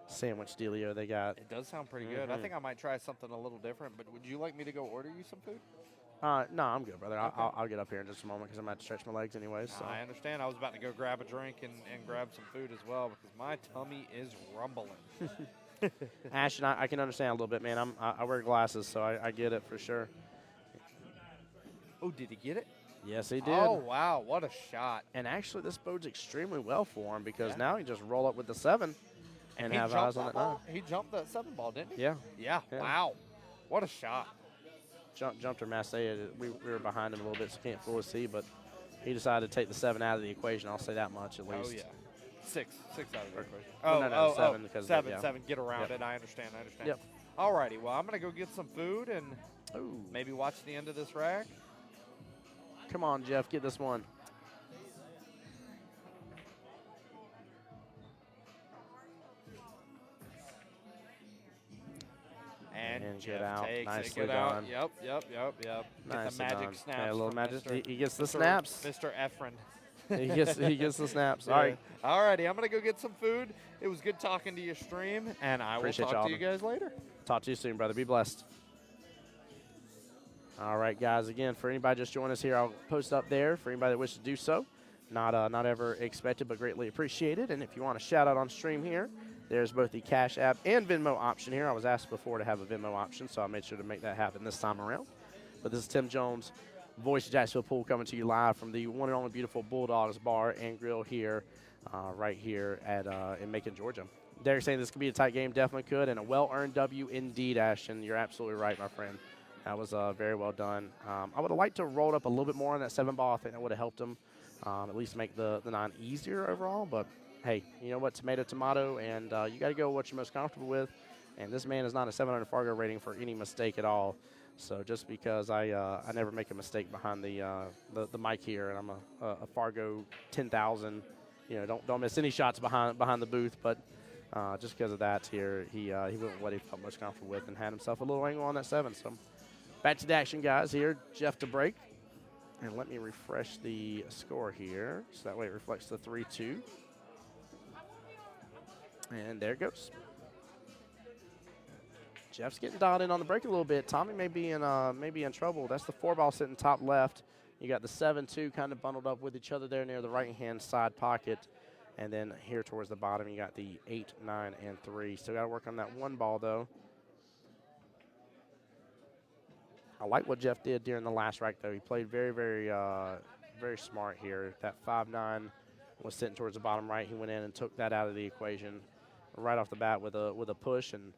sandwich dealio they got. It does sound pretty good. I think I might try something a little different, but would you like me to go order you some food? No, I'm good, brother. Okay. I'll get up here in just a moment because I'm about to stretch my legs anyway. So. I understand. I was about to go grab a drink and grab some food as well because my tummy is rumbling. Ashton, I can understand a little bit, man. I wear glasses, so I get it for sure. Oh, did he get it? Yes, he did. Oh, wow. What a shot. And actually, this bodes extremely well for him because now he just roll up with the 7. and he have jumped eyes on that that 9. ball. He jumped that 7 ball, didn't he? Yeah. Yeah. Yeah. Wow. What a shot. Jumped her mass. We were behind him a little bit, so can't fully see, but he decided to take the 7 out of the equation. I'll say that much at least. Oh, yeah. 6 out of the equation. Well, no, 7 because 7, yeah. 7. Get around Yep. it. I understand. Yep. Alrighty. Well, I'm gonna go get some food and Ooh. maybe watch the end of this rack. Come on, Jeff, get this one. And get Jeff out. takes Nicely it. Get done. out. Yep. Get Nicely the magic done. snaps. Yeah, a little from magic. Mr. He gets the Mr. snaps. Mr. Efren. he gets the snaps. All right. Alrighty, I'm gonna go get some food. It was good talking to you, stream, and I will Appreciate talk y'all. to you guys later. Talk to you soon, brother. Be blessed. All right, guys. Again, for anybody just joining us here, I'll post up there for anybody that wishes to do so. Not ever expected, but greatly appreciated. And if you want a shout out on stream here, there's both the Cash App and Venmo option here. I was asked before to have a Venmo option, so I made sure to make that happen this time around. But this is Tim Jones, voice of Jacksonville Pool, coming to you live from the one and only beautiful Bulldogs Bar and Grill here, right here at in Macon, Georgia. Derek saying this could be a tight game. Definitely could, and a well-earned W indeed, Ashton. You're absolutely right, my friend. That was very well done. I would have liked to have rolled up a little bit more on that 7 ball. I think that would have helped him at least make the 9 easier overall. But, hey, you know what? Tomato, tomato, and you got to go with what you're most comfortable with. And this man is not a 700 Fargo rating for any mistake at all. So just because I never make a mistake behind the mic here, and I'm a Fargo 10,000, you know, don't miss any shots behind the booth. But just because of that here, he went with what he felt most comfortable with and had himself a little angle on that 7. So back to the action, guys. Here, Jeff to break, and let me refresh the score here so that way it reflects the 3-2. And there it goes. Jeff's getting dialed in on the break a little bit. Tommy may be in trouble. That's the 4 ball sitting top left. You got the 7-2 kind of bundled up with each other there near the right-hand side pocket. And then here towards the bottom, you got the 8, 9, and 3. Still got to work on that 1 ball, though. I like what Jeff did during the last rack, though. He played very, very, very smart here. That 5-9 was sitting towards the bottom right. He went in and took that out of the equation right off the bat with a push, and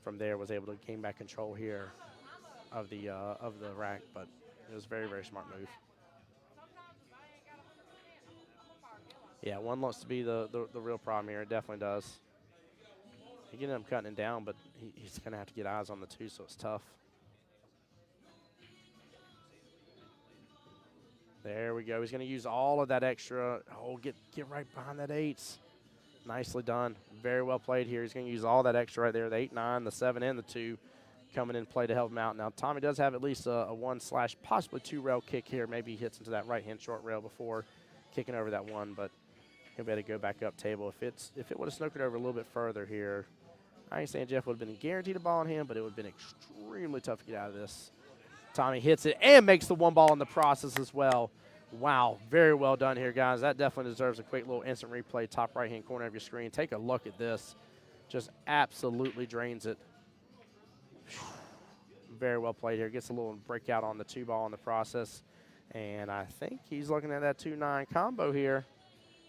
from there was able to gain back control here of the rack. But it was a very, very smart move. Yeah, 1 looks to be the real problem here. It definitely does. He can end up cutting it down, but he's going to have to get eyes on the 2, so it's tough. There we go. He's going to use all of that extra. Oh, get right behind that 8s. Nicely done. Very well played here. He's going to use all that extra right there, the 8, 9, the 7, and the 2 coming in play to help him out. Now, Tommy does have at least a 1/ possibly 2 rail kick here. Maybe he hits into that right-hand short rail before kicking over that 1, but he'll be able to go back up table. If it would have snookered over a little bit further here, I ain't saying Jeff would have been guaranteed a ball on him, but it would have been extremely tough to get out of this. Tommy hits it and makes the 1 ball in the process as well. Wow, very well done here, guys. That definitely deserves a quick little instant replay, top right-hand corner of your screen. Take a look at this. Just absolutely drains it. Very well played here. Gets a little breakout on the 2 ball in the process. And I think he's looking at that 2-9 combo here.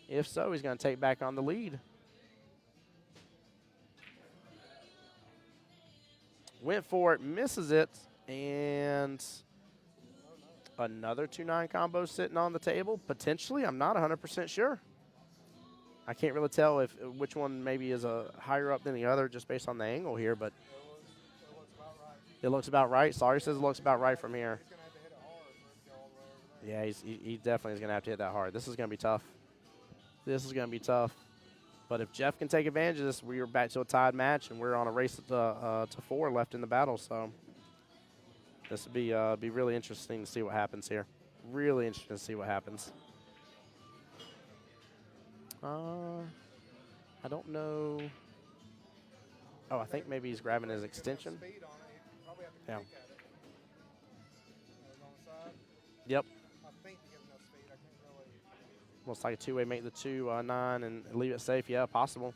If so, he's going to take back on the lead. Went for it, misses it, and another 2-9 combo sitting on the table. Potentially, I'm not 100% sure. I can't really tell which one maybe is higher up than the other just based on the angle here, but it looks about right. Sorry says it looks about right from here. Yeah, he definitely is going to have to hit that hard. This is going to be tough. This is going to be tough. But if Jeff can take advantage of this, we are back to a tied match, and we're on a race to 4 left in the battle. So this would be really interesting to see what happens here. Really interesting to see what happens. I don't know. Oh, I think maybe he's grabbing his extension. Yeah. Yep. Looks like a 2-way, make the 2-9 and leave it safe. Yeah, possible.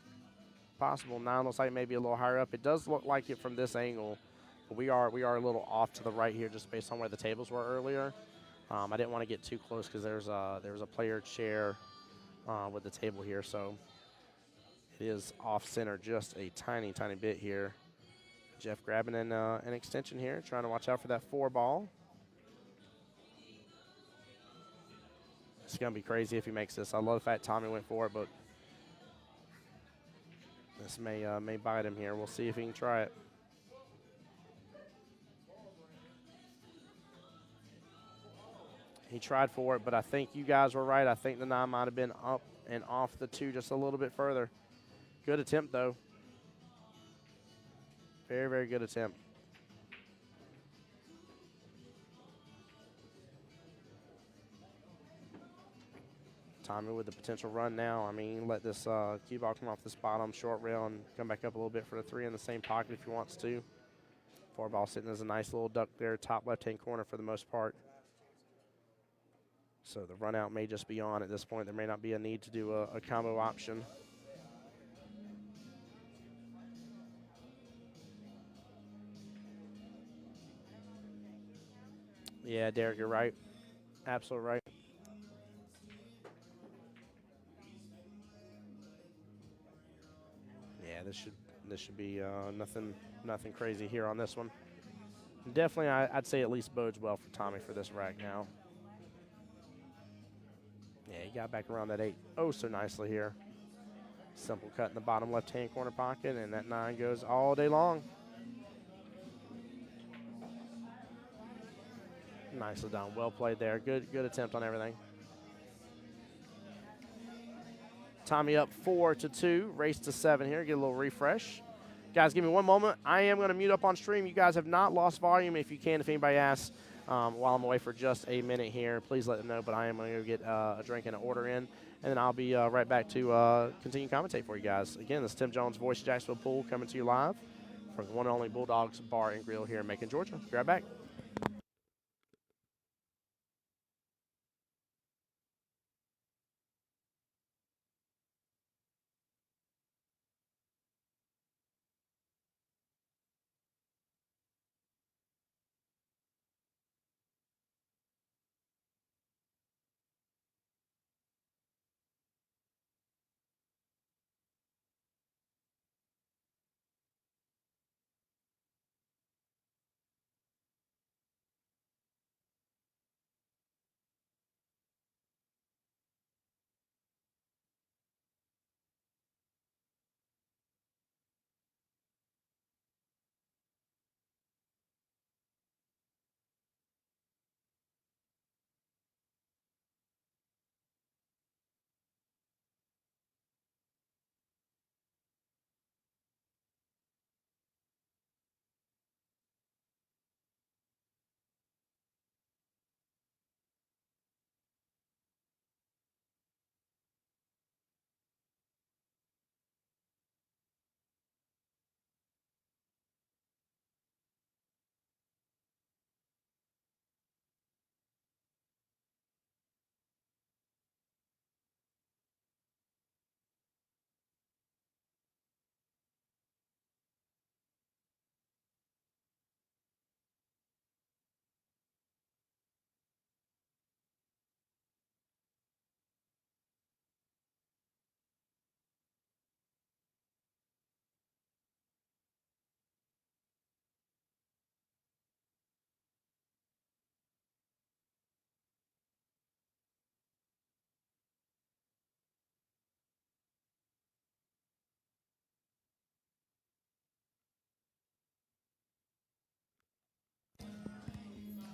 Possible. 9 looks like maybe a little higher up. It does look like it from this angle. But we are a little off to the right here just based on where the tables were earlier. I didn't want to get too close because there was a player chair with the table here. So It is off center just a tiny, tiny bit here. Jeff grabbing an extension here, trying to watch out for that 4 ball. It's going to be crazy if he makes this. I love the fact Tommy went for it, but this may bite him here. We'll see if he can try it. He tried for it, but I think you guys were right. I think the 9 might have been up and off the 2 just a little bit further. Good attempt, though. Very, very good attempt. Tommy with the potential run now. I mean, let this cue ball come off this bottom short rail and come back up a little bit for the 3 in the same pocket if he wants to. 4 ball sitting as a nice little duck there, top left-hand corner for the most part. So the run out may just be on at this point. There may not be a need to do a combo option. Yeah, Derek, you're right. Absolutely right. Yeah, this should be nothing crazy here on this one. Definitely, I'd say at least bodes well for Tommy for this rack now. Yeah, he got back around that 8 oh so nicely here. Simple cut in the bottom left-hand corner pocket, and that 9 goes all day long. Nicely done. Well played there. Good attempt on everything. Tommy up 4-2. Race to 7 here. Get a little refresh. Guys, give me one moment. I am going to mute up on stream. You guys have not lost volume. If you can, if anybody asks while I'm away for just a minute here, please let them know. But I am going to go get a drink and an order in, and then I'll be right back to continue commentate for you guys. Again, this is Tim Jones, voice of Jacksonville Pool, coming to you live from the one and only Bulldogs Bar and Grill here in Macon, Georgia. Be right back.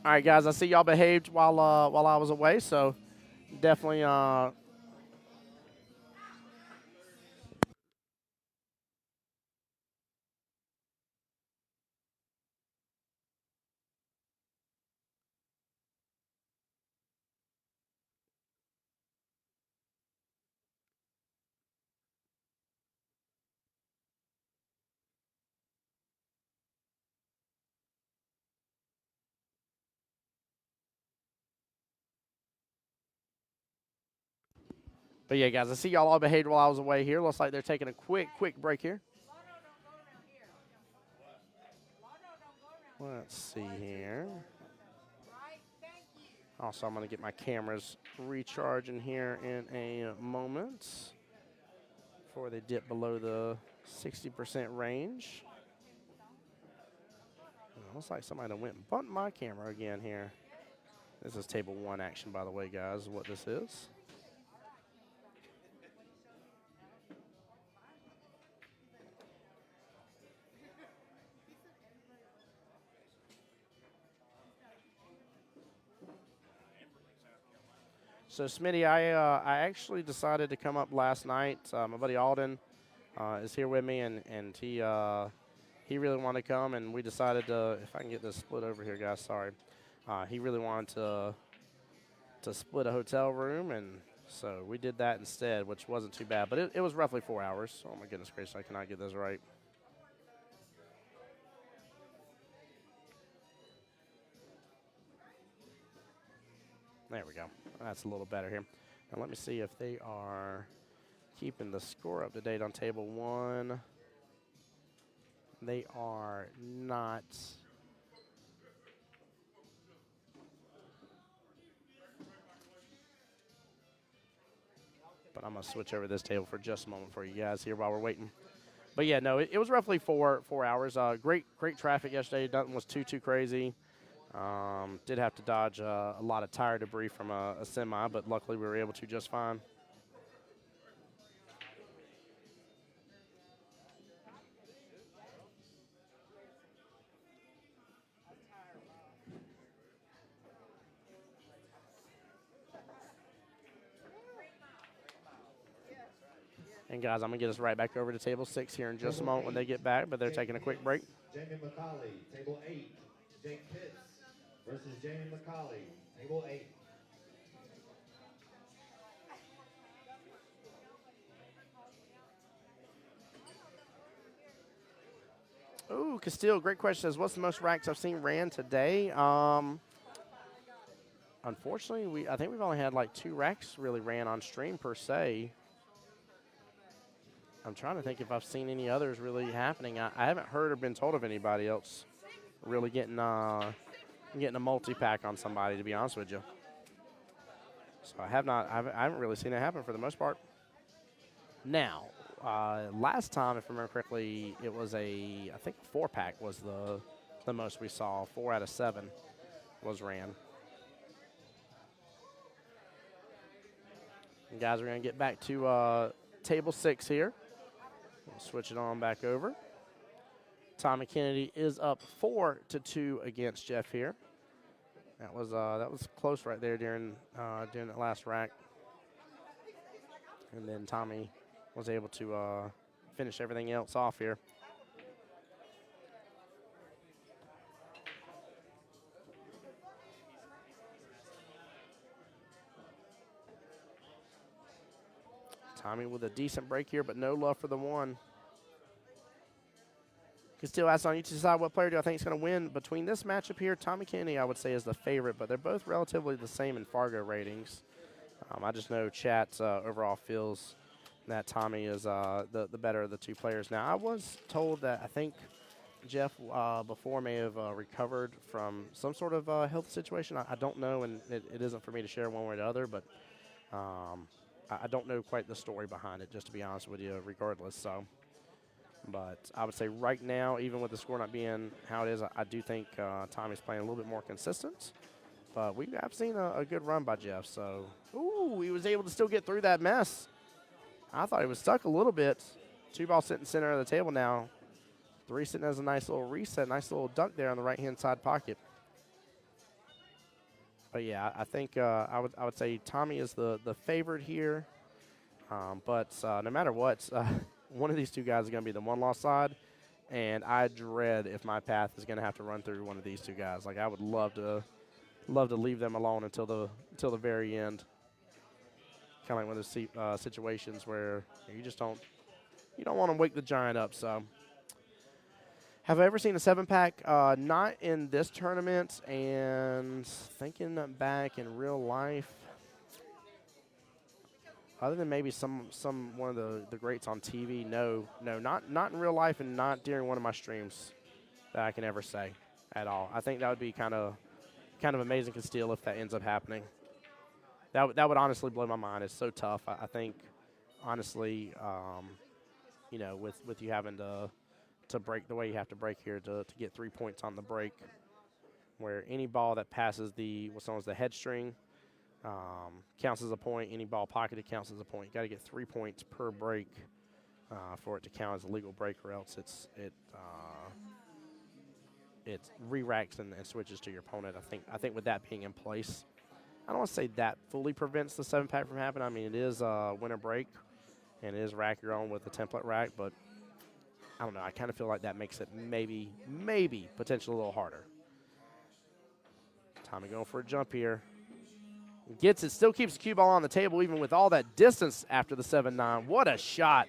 All right, guys, I see y'all behaved while I was away, so definitely but yeah, guys, I see y'all all behaved while I was away here. Looks like they're taking a quick break here. Let's see here. Also, I'm going to get my cameras recharging here in a moment before they dip below the 60% range. Looks like somebody done went and bumped my camera again here. This is table 1 action, by the way, guys, what this is. So, Smitty, I actually decided to come up last night. My buddy Alden is here with me, and he really wanted to come, and we decided to, if I can get this split over here, guys, sorry. He really wanted to split a hotel room, and so we did that instead, which wasn't too bad. But it was roughly 4 hours. Oh, my goodness gracious, I cannot get this right. There we go. That's a little better here. Now let me see if they are keeping the score up to date on table 1. They are not. But I'm going to switch over this table for just a moment for you guys here while we're waiting. But yeah, no, it was roughly 4 hours. Great traffic yesterday. Nothing was too crazy. Did have to dodge a lot of tire debris from a semi, but luckily we were able to just fine. And guys, I'm gonna get us right back over to table 6 here in just a moment when they get back, but they're taking a quick break. Jamie McCauley, table 8. Jake Pitts versus Jamie McCauley, table 8. Ooh, Castile, great question. Says, what's the most racks I've seen ran today? Unfortunately, I think we've only had like 2 racks really ran on stream per se. I'm trying to think if I've seen any others really happening. I haven't heard or been told of anybody else really getting a multi-pack on somebody, to be honest with you. So I haven't really seen it happen for the most part. Now, last time, if I remember correctly, it was I think a 4-pack was the most we saw. 4 out of 7 was ran. And guys, we're going to get back to table 6 here. We'll switch it on back over. Tommy Kennedy is up 4-2 against Jeff here. That was close right there during that last rack. And then Tommy was able to finish everything else off here. Tommy with a decent break here, but no love for the 1. Can still ask on you to decide what player do I think is going to win between this matchup here. Tommy Kennedy, I would say, is the favorite, but they're both relatively the same in Fargo ratings. I just know chat overall feels that Tommy is the better of the 2 players. Now, I was told that I think Jeff before may have recovered from some sort of health situation. I don't know, and it isn't for me to share one way or the other, but I don't know quite the story behind it, just to be honest with you, regardless. So, but I would say right now, even with the score not being how it is, I do think Tommy's playing a little bit more consistent. But I've seen a good run by Jeff. So, ooh, he was able to still get through that mess. I thought he was stuck a little bit. 2 ball sitting center of the table now. 3 sitting as a nice little reset, nice little duck there on the right-hand side pocket. But yeah, I think I would say Tommy is the favorite here. But no matter what, one of these 2 guys is going to be the 1-loss side, and I dread if my path is going to have to run through one of these 2 guys. Like, I would love to leave them alone until the very end. Kind of like one of those situations where you don't want to wake the giant up. So, have I ever seen a 7-pack? Not in this tournament, and thinking back in real life, other than maybe one of the greats on TV, no, not in real life, and not during one of my streams that I can ever say at all. I think that would be kind of amazing Castile if that ends up happening. That would honestly blow my mind. It's so tough. I think honestly, you know, with you having to break the way you have to break here to get 3 points on the break, where any ball that passes what's known as the head string counts as a point. Any ball pocketed counts as a point. You got to get 3 points per break for it to count as a legal break, or else it re-racks and switches to your opponent. I think with that being in place, I don't want to say that fully prevents the 7-pack from happening. I mean, it is winner break, and it is rack your own with the template rack, but I don't know. I kind of feel like that makes it maybe potentially a little harder. Tommy going for a jump here. Gets it, still keeps the cue ball on the table even with all that distance after the 7-9. What a shot.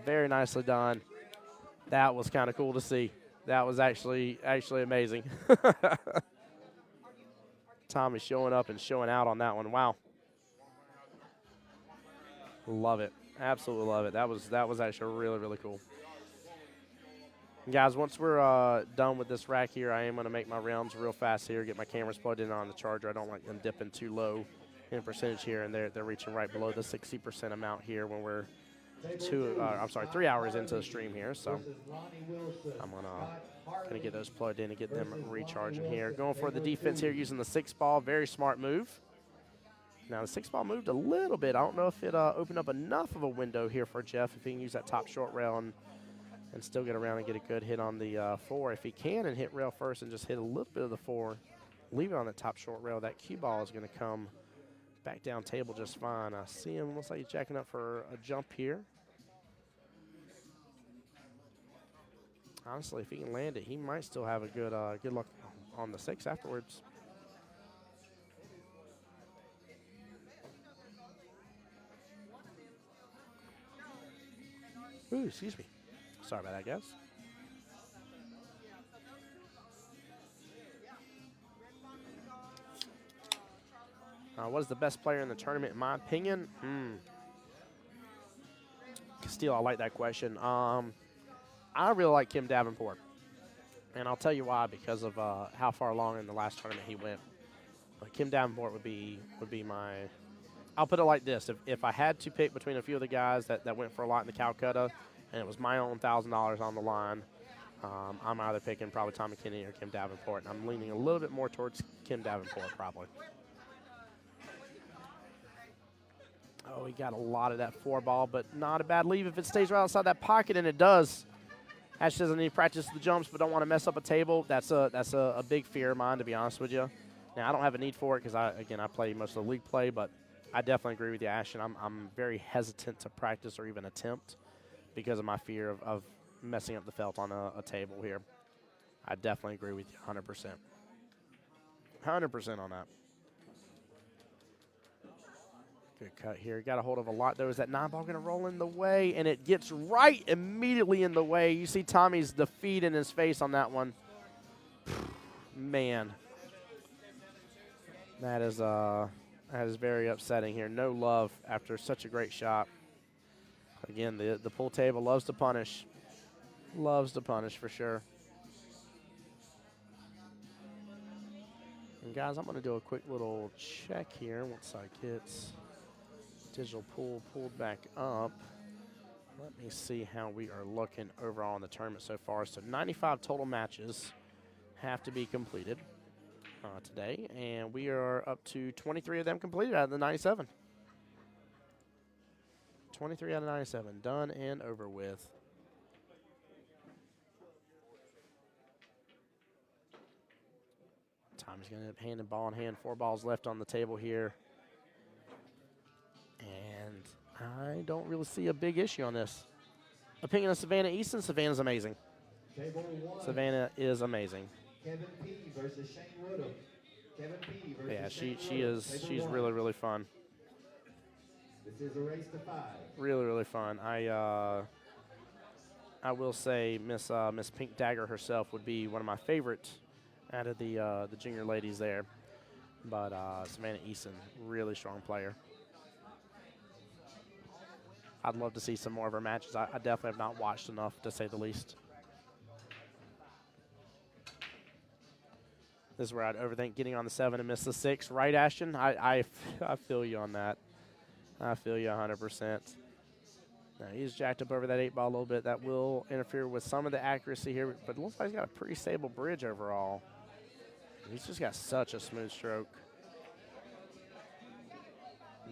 Very nicely done. That was kind of cool to see. That was actually amazing. Tommy showing up and showing out on that one. Wow. Love it. Absolutely love it. That was actually really, really cool. Guys, once we're done with this rack here, I am going to make my rounds real fast here, get my cameras plugged in on the charger. I don't like them dipping too low in percentage here, and they're reaching right below the 60% amount here when we're 3 hours into the stream here. So I'm gonna get those plugged in and get them recharging here. Going for the defense here using the 6-ball. Very smart move. Now the 6-ball moved a little bit. I don't know if it opened up enough of a window here for Jeff if he can use that top short rail and still get around and get a good hit on the 4. If he can and hit rail first and just hit a little bit of the 4, leave it on the top short rail, that cue ball is going to come back down table just fine. I see him, looks like he's jacking up for a jump here. Honestly, if he can land it, he might still have a good luck on the 6 afterwards. Ooh, excuse me. Sorry about that, guys. What is the best player in the tournament, in my opinion? Steele, I like that question. I really like Kim Davenport. And I'll tell you why, because of how far along in the last tournament he went. But Kim Davenport would be my – I'll put it like this. If I had to pick between a few of the guys that went for a lot in the Calcutta and it was my own $1,000 on the line, I'm either picking probably Tommy Kennedy or Kim Davenport. And I'm leaning a little bit more towards Kim Davenport probably. Oh, he got a lot of that 4-ball, but not a bad leave if it stays right outside that pocket, and it does. Ash doesn't need to practice the jumps, but don't want to mess up a table. That's a big fear of mine, to be honest with you. Now, I don't have a need for it because, I play most of the league play, but I definitely agree with you, Ashton. I'm very hesitant to practice or even attempt because of my fear of messing up the felt on a table here. I definitely agree with you 100%. 100% on that. Good cut here. Got a hold of a lot, though. Is that 9-ball going to roll in the way? And it gets right immediately in the way. You see Tommy's defeat in his face on that one. Man. That is very upsetting here. No love after such a great shot. Again, the pool table loves to punish. Loves to punish for sure. And, guys, I'm going to do a quick little check here once I get digital pool pulled back up. Let me see how we are looking overall in the tournament so far. So 95 total matches have to be completed today, and we are up to 23 of them completed out of the 97. 23 out of 97, done and over with. Tommy's going to end up handing ball in hand. 4 balls left on the table here. And I don't really see a big issue on this. Opinion of Savannah Easton. Savannah's amazing. Savannah is amazing. Kevin P. versus Shane Woodham. Kevin P. versus Yeah, Shane she's really, really fun. This is a race to 5. Really, really fun. I will say Miss Pink Dagger herself would be one of my favorites out of the junior ladies there. But Savannah Easton, really strong player. I'd love to see some more of her matches. I definitely have not watched enough, to say the least. This is where I'd overthink getting on the 7 and miss the 6. Right, Ashton? I feel you on that. I feel you 100%. Now he's jacked up over that 8 ball a little bit. That will interfere with some of the accuracy here, but it looks like he's got a pretty stable bridge overall. He's just got such a smooth stroke.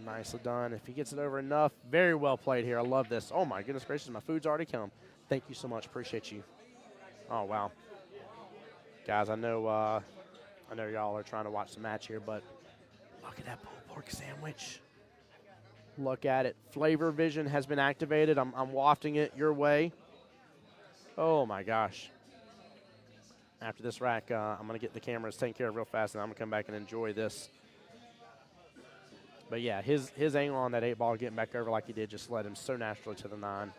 Nicely done. If he gets it over enough, very well played here. I love this. Oh my goodness gracious, my food's already come. Thank you so much. Appreciate you. Oh wow, guys, I know y'all are trying to watch the match here, but look at that pulled pork sandwich. Look at it. Flavor vision has been activated. I'm wafting it your way. Oh my gosh. After this rack, I'm going to get the cameras taken care of real fast, and I'm going to come back and enjoy this. But yeah, his angle on that 8 ball getting back over like he did just led him so naturally to the 9.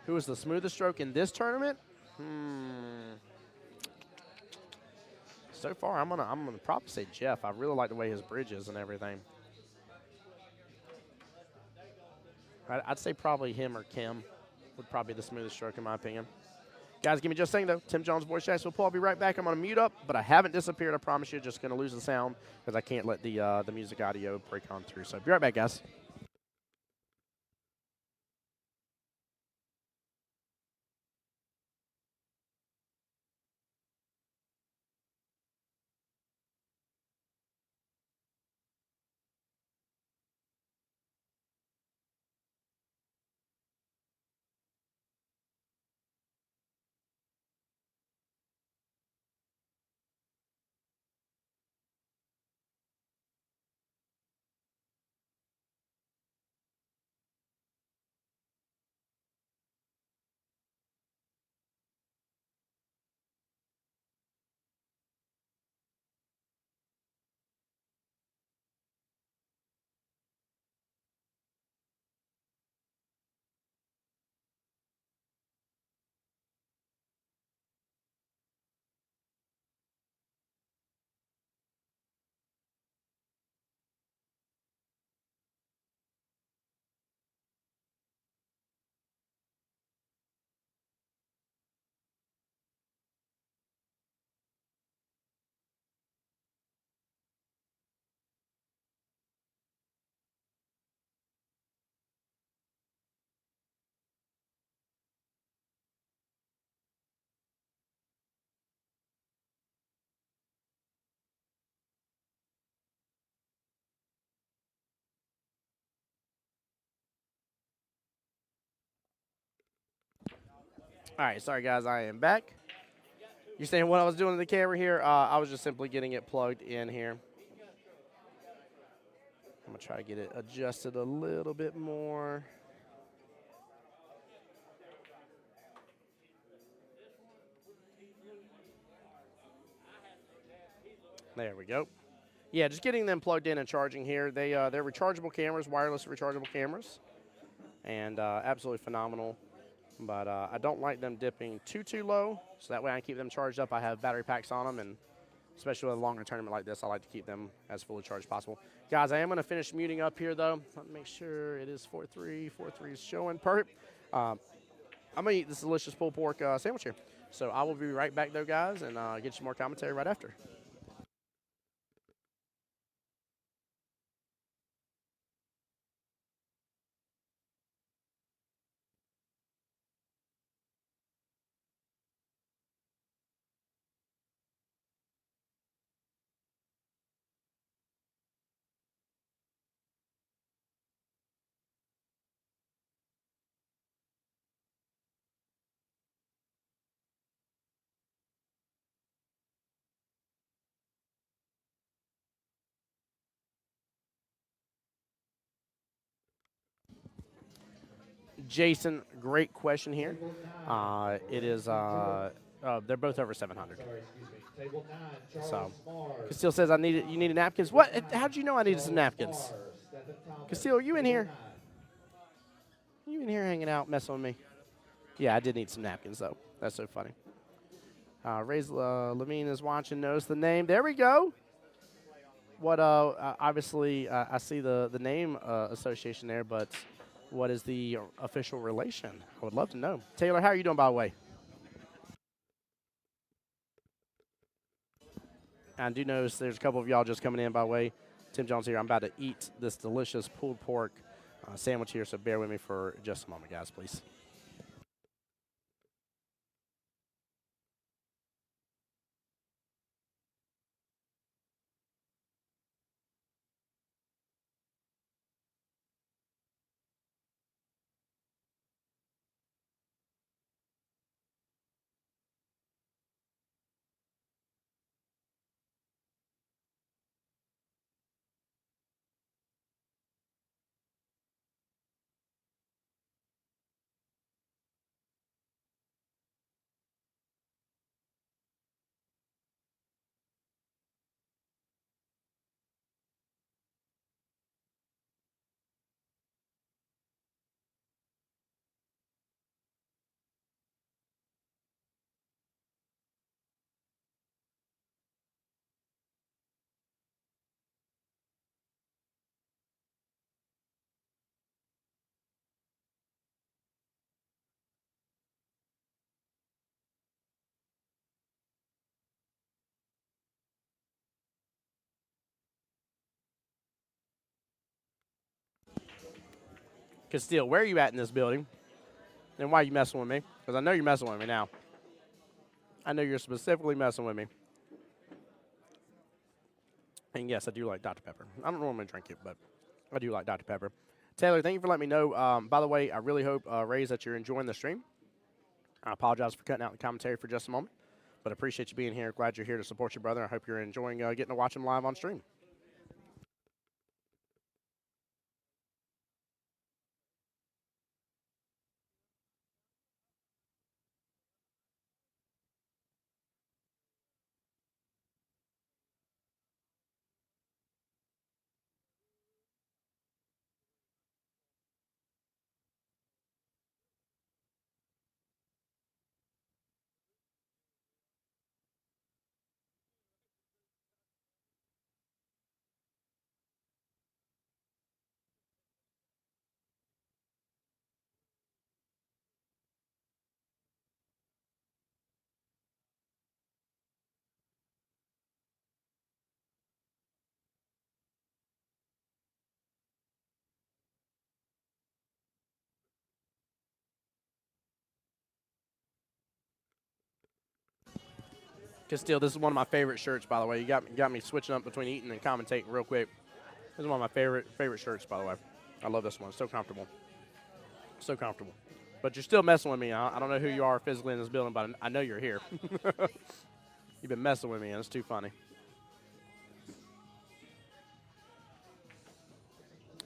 Who was the smoothest stroke in this tournament? So far, I'm gonna probably say Jeff. I really like the way his bridge is and everything. I'd say probably him or Kim would probably be the smoothest stroke in my opinion. Guys, give me just a second though. Tim Jones voice chat. So Paul, I'll be right back. I'm gonna mute up, but I haven't disappeared. I promise you. Just gonna lose the sound because I can't let the music audio break on through. So be right back, guys. All right, sorry guys, I am back. You're saying what I was doing to the camera here? I was just simply getting it plugged in here. I'm gonna try to get it adjusted a little bit more. There we go. Yeah, just getting them plugged in and charging here. They're rechargeable cameras, wireless rechargeable cameras, and absolutely phenomenal. But I don't like them dipping too low, so that way I keep them charged up. I have battery packs on them, and especially with a longer tournament like this, I like to keep them as fully charged as possible. Guys, I am going to finish muting up here, though. Let me make sure it is 4-3. 4-3 is showing. Perfect. I'm going to eat this delicious pulled pork sandwich here. So I will be right back, though, guys, and get you more commentary right after. Jason, great question here. It is they're both over 700. So, Castile says you needed napkins. What? How'd you know I needed some napkins? Castile, you in here? You in here hanging out, messing with me? Yeah, I did need some napkins though. That's so funny. Lavigne is watching, knows the name. There we go. What? Obviously, I see the name association there, but what is the official relation? I would love to know. Taylor, how are you doing, by the way? I do notice there's a couple of y'all just coming in, by the way. Tim Jones here. I'm about to eat this delicious pulled pork sandwich here, so bear with me for just a moment, guys, please. Castile, where are you at in this building? And why are you messing with me? Because I know you're messing with me now. I know you're specifically messing with me. And yes, I do like Dr. Pepper. I don't normally drink it, but I do like Dr. Pepper. Taylor, thank you for letting me know. By the way, I really hope, Rays, that you're enjoying the stream. I apologize for cutting out the commentary for just a moment, but appreciate you being here. Glad you're here to support your brother. I hope you're enjoying getting to watch him live on stream. Castile, this is one of my favorite shirts, by the way. You got me switching up between eating and commentating real quick. This is one of my favorite shirts, by the way. I love this one. It's so comfortable. So comfortable. But you're still messing with me. I don't know who you are physically in this building, but I know you're here. You've been messing with me, and it's too funny.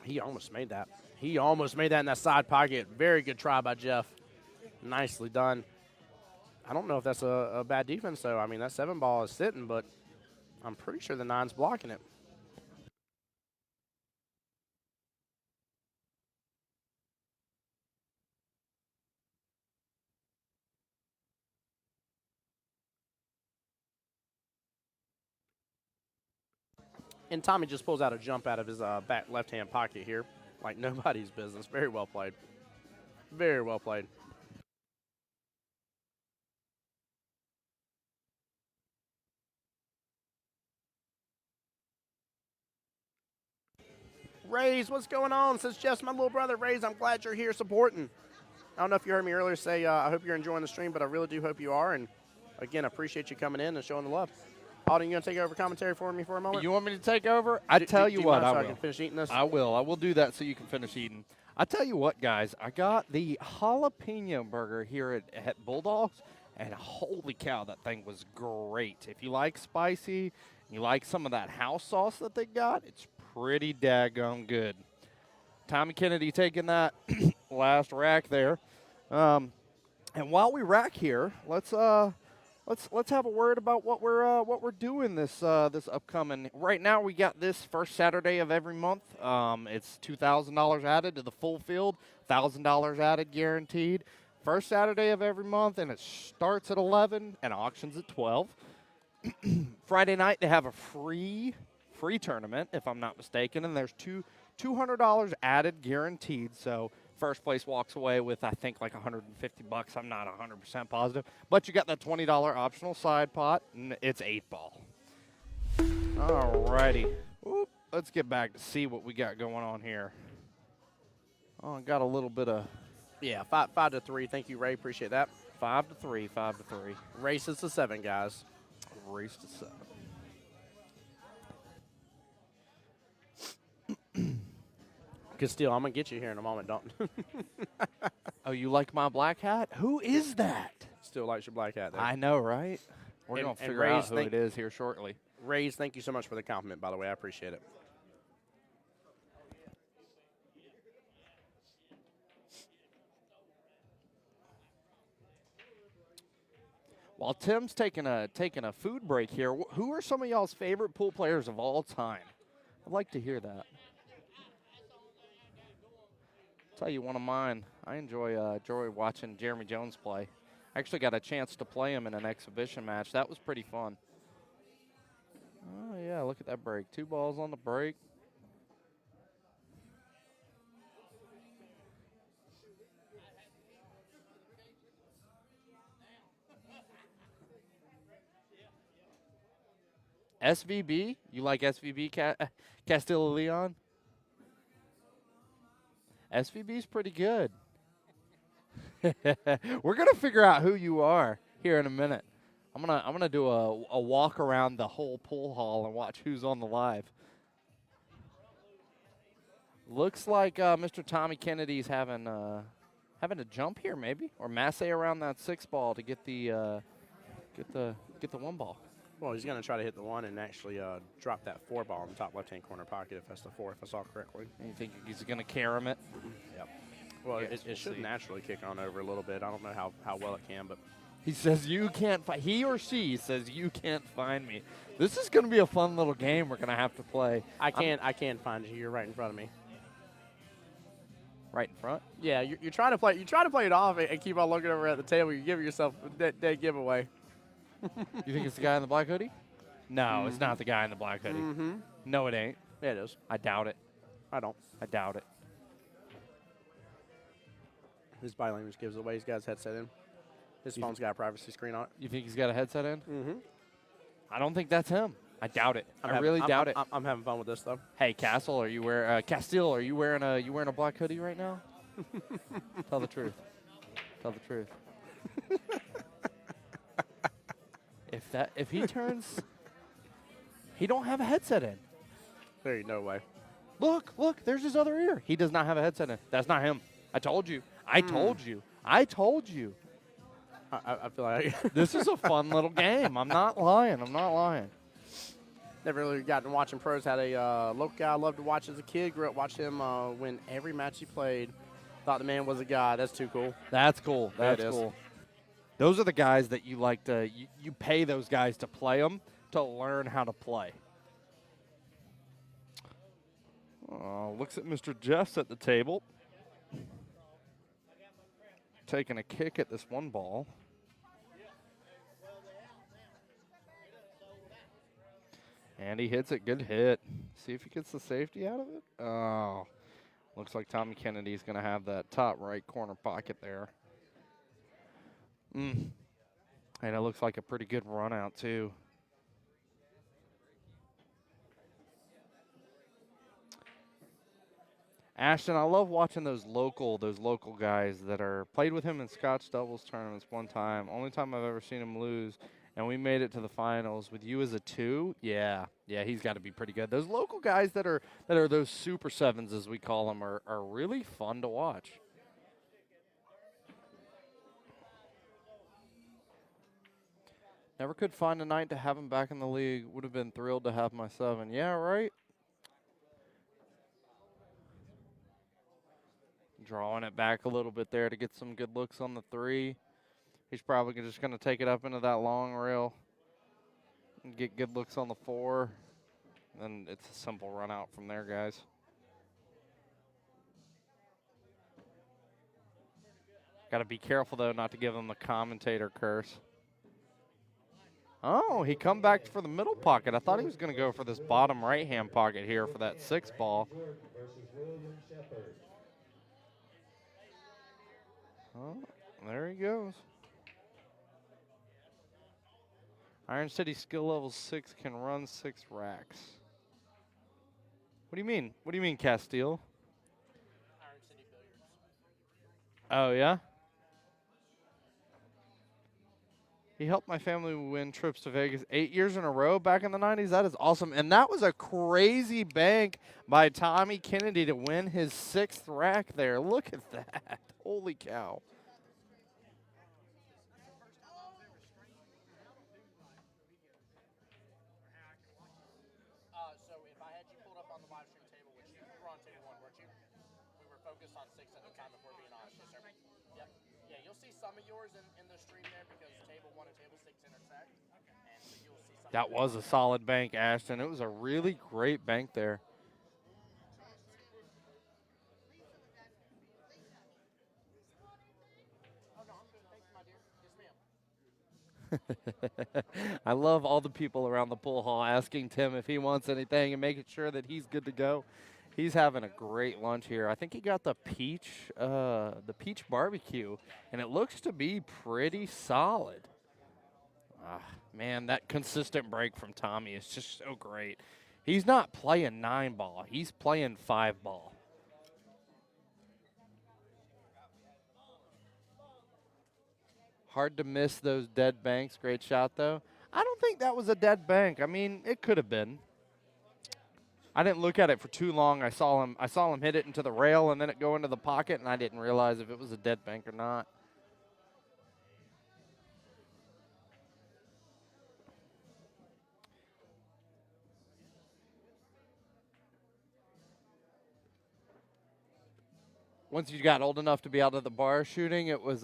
He almost made that. He almost made that in that side pocket. Very good try by Jeff. Nicely done. I don't know if that's a bad defense, though. I mean, that 7 ball is sitting, but I'm pretty sure the 9's blocking it. And Tommy just pulls out a jump out of his back left-hand pocket here, like nobody's business. Very well played. Very well played. Rays, what's going on? Says Jeff's my little brother. Rays, I'm glad you're here supporting. I don't know if you heard me earlier say I hope you're enjoying the stream, but I really do hope you are. And, again, I appreciate you coming in and showing the love. Alden, you going to take over commentary for me for a moment? You want me to take over? I tell you what, I will. I can finish eating this? I will do that so you can finish eating. I tell you what, guys, I got the jalapeno burger here at Bulldogs, and holy cow, that thing was great. If you like spicy, you like some of that house sauce that they got, it's pretty daggone good. Tommy Kennedy taking that last rack there. And while we rack here, let's have a word about what we're doing this upcoming. Right now, we got this first Saturday of every month. It's $2,000 added to the full field, $1,000 added guaranteed. First Saturday of every month, and it starts at 11 and auctions at 12. Friday night, they have a free tournament, if I'm not mistaken, and there's $200 added guaranteed. So first place walks away with, I think, like $150. I'm not 100% positive. But you got that $20 optional side pot, and it's 8-ball. All righty. Let's get back to see what we got going on here. Oh, got a little bit of Yeah, 5-3. Thank you, Ray. Appreciate that. 5-3, 5-3. Races to 7, guys. Race to 7. Castile, I'm going to get you here in a moment, don't. Oh, you like my black hat? Who is that? Still likes your black hat there. I know, right? We're going to figure out who it is here shortly. Rays, thank you so much for the compliment, by the way. I appreciate it. While Tim's taking a food break here, who are some of y'all's favorite pool players of all time? I'd like to hear that. I'll tell you one of mine. I enjoy watching Jeremy Jones play. I actually got a chance to play him in an exhibition match. That was pretty fun. Oh, yeah, look at that break. 2 balls on the break. SVB? You like SVB, Castillo Leon? SVB's pretty good. We're gonna figure out who you are here in a minute. I'm gonna do a walk around the whole pool hall and watch who's on the live. Looks like Mr. Tommy Kennedy's having a jump here, maybe, or masse around that 6 ball to get the 1 ball. Well, he's going to try to hit the 1 and actually drop that 4 ball in the top left-hand corner pocket if that's the 4, if I saw correctly. And you think he's going to carom it? Yep. Well, Yes, it should naturally kick on over a little bit. I don't know how well it can, but. He says you can't he or she says you can't find me. This is going to be a fun little game we're going to have to play. I can't find you. You're right in front of me. Right in front? Yeah, you're trying to play. You try to play it off and keep on looking over at the table. You give yourself a dead giveaway. You think it's the guy in the black hoodie? No, it's not the guy in the black hoodie. Mm-hmm. No, it ain't. Yeah, it is. I doubt it. I don't. I doubt it. His body language gives it away. He's got his headset in. His phone's got a privacy screen on it. You think he's got a headset in? Mm-hmm. I don't think that's him. I doubt it. I really doubt it. I'm having fun with this though. Hey, Castle, are you wearing Castile? Are you wearing a black hoodie right now? Tell the truth. Tell the truth. If he turns, he don't have a headset in. There ain't no way. Look, there's his other ear. He does not have a headset in. That's not him. I told you. I told you. I feel like this is a fun little game. I'm not lying. Never really gotten watching pros. Had a local guy I loved to watch as a kid. Grew up watching him win every match he played. Thought the man was a guy. That's too cool. That's cool. That's cool. Those are the guys that you like to you pay those guys to play them to learn how to play. Looks at Mr. Jeffs at the table. Taking a kick at this 1 ball. And he hits it. Good hit. See if he gets the safety out of it. Oh. Looks like Tommy Kennedy's going to have that top right corner pocket there. And it looks like a pretty good run out, too. Ashton, I love watching those local guys that are played with him in Scotch doubles tournaments one time. Only time I've ever seen him lose, and we made it to the finals with you as a 2. Yeah, he's got to be pretty good. Those local guys that are those super sevens, as we call them, are really fun to watch. Never could find a night to have him back in the league. Would have been thrilled to have my 7. Yeah, right. Drawing it back a little bit there to get some good looks on the 3. He's probably just going to take it up into that long rail and get good looks on the 4. Then it's a simple run out from there, guys. Got to be careful, though, not to give him the commentator curse. Oh, he come back for the middle pocket. I thought he was going to go for this bottom right-hand pocket here for that 6 ball. Oh, there he goes. Iron City skill level 6 can run 6 racks. What do you mean? What do you mean, Castile? Oh, yeah? He helped my family win trips to Vegas 8 years in a row back in the 90s. That is awesome. And that was a crazy bank by Tommy Kennedy to win his 6th rack there. Look at that. Holy cow. So if I had you pulled up on the live stream table, which you were on table 1, weren't you? We were focused on 6 at the time, if we're being honest. Yes, sir. Yep. Yeah, you'll see some of yours in the stream there because table 1 and table 6 intersect. And so you'll see some. That was a solid bank, Ashton. It was a really great bank there. I love all the people around the pool hall asking Tim if he wants anything and making sure that he's good to go. He's having a great lunch here. I think he got the peach barbecue, and it looks to be pretty solid. Man, that consistent break from Tommy is just so great. He's not playing 9-ball. He's playing 5-ball. Hard to miss those dead banks. Great shot, though. I don't think that was a dead bank. I mean, it could have been. I didn't look at it for too long. I saw him hit it into the rail and then it go into the pocket, and I didn't realize if it was a dead bank or not. Once you got old enough to be out of the bar shooting, it was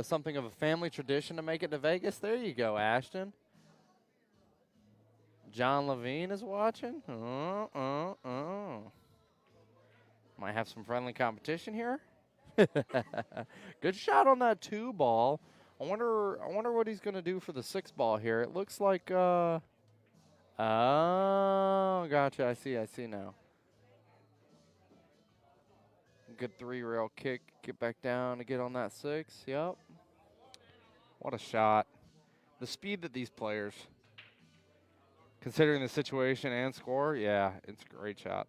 something of a family tradition to make it to Vegas. There you go, Ashton. John Lavigne is watching. Might have some friendly competition here. Good shot on that 2-ball. I wonder what he's going to do for the 6-ball here. It looks like oh, gotcha. I see now. Good 3-rail kick. Get back down to get on that 6. Yep. What a shot. The speed that these players, considering the situation and score, yeah, it's a great shot.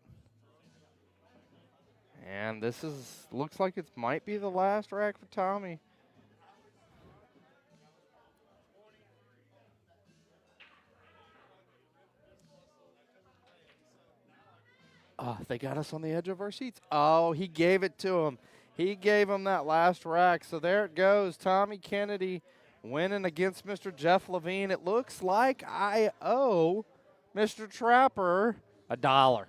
And this looks like it might be the last rack for Tommy. They got us on the edge of our seats. Oh, he gave it to him. He gave him that last rack. So there it goes. Tommy Kennedy winning against Mr. Jeff Lavigne. It looks like I owe Mr. Trapper $1.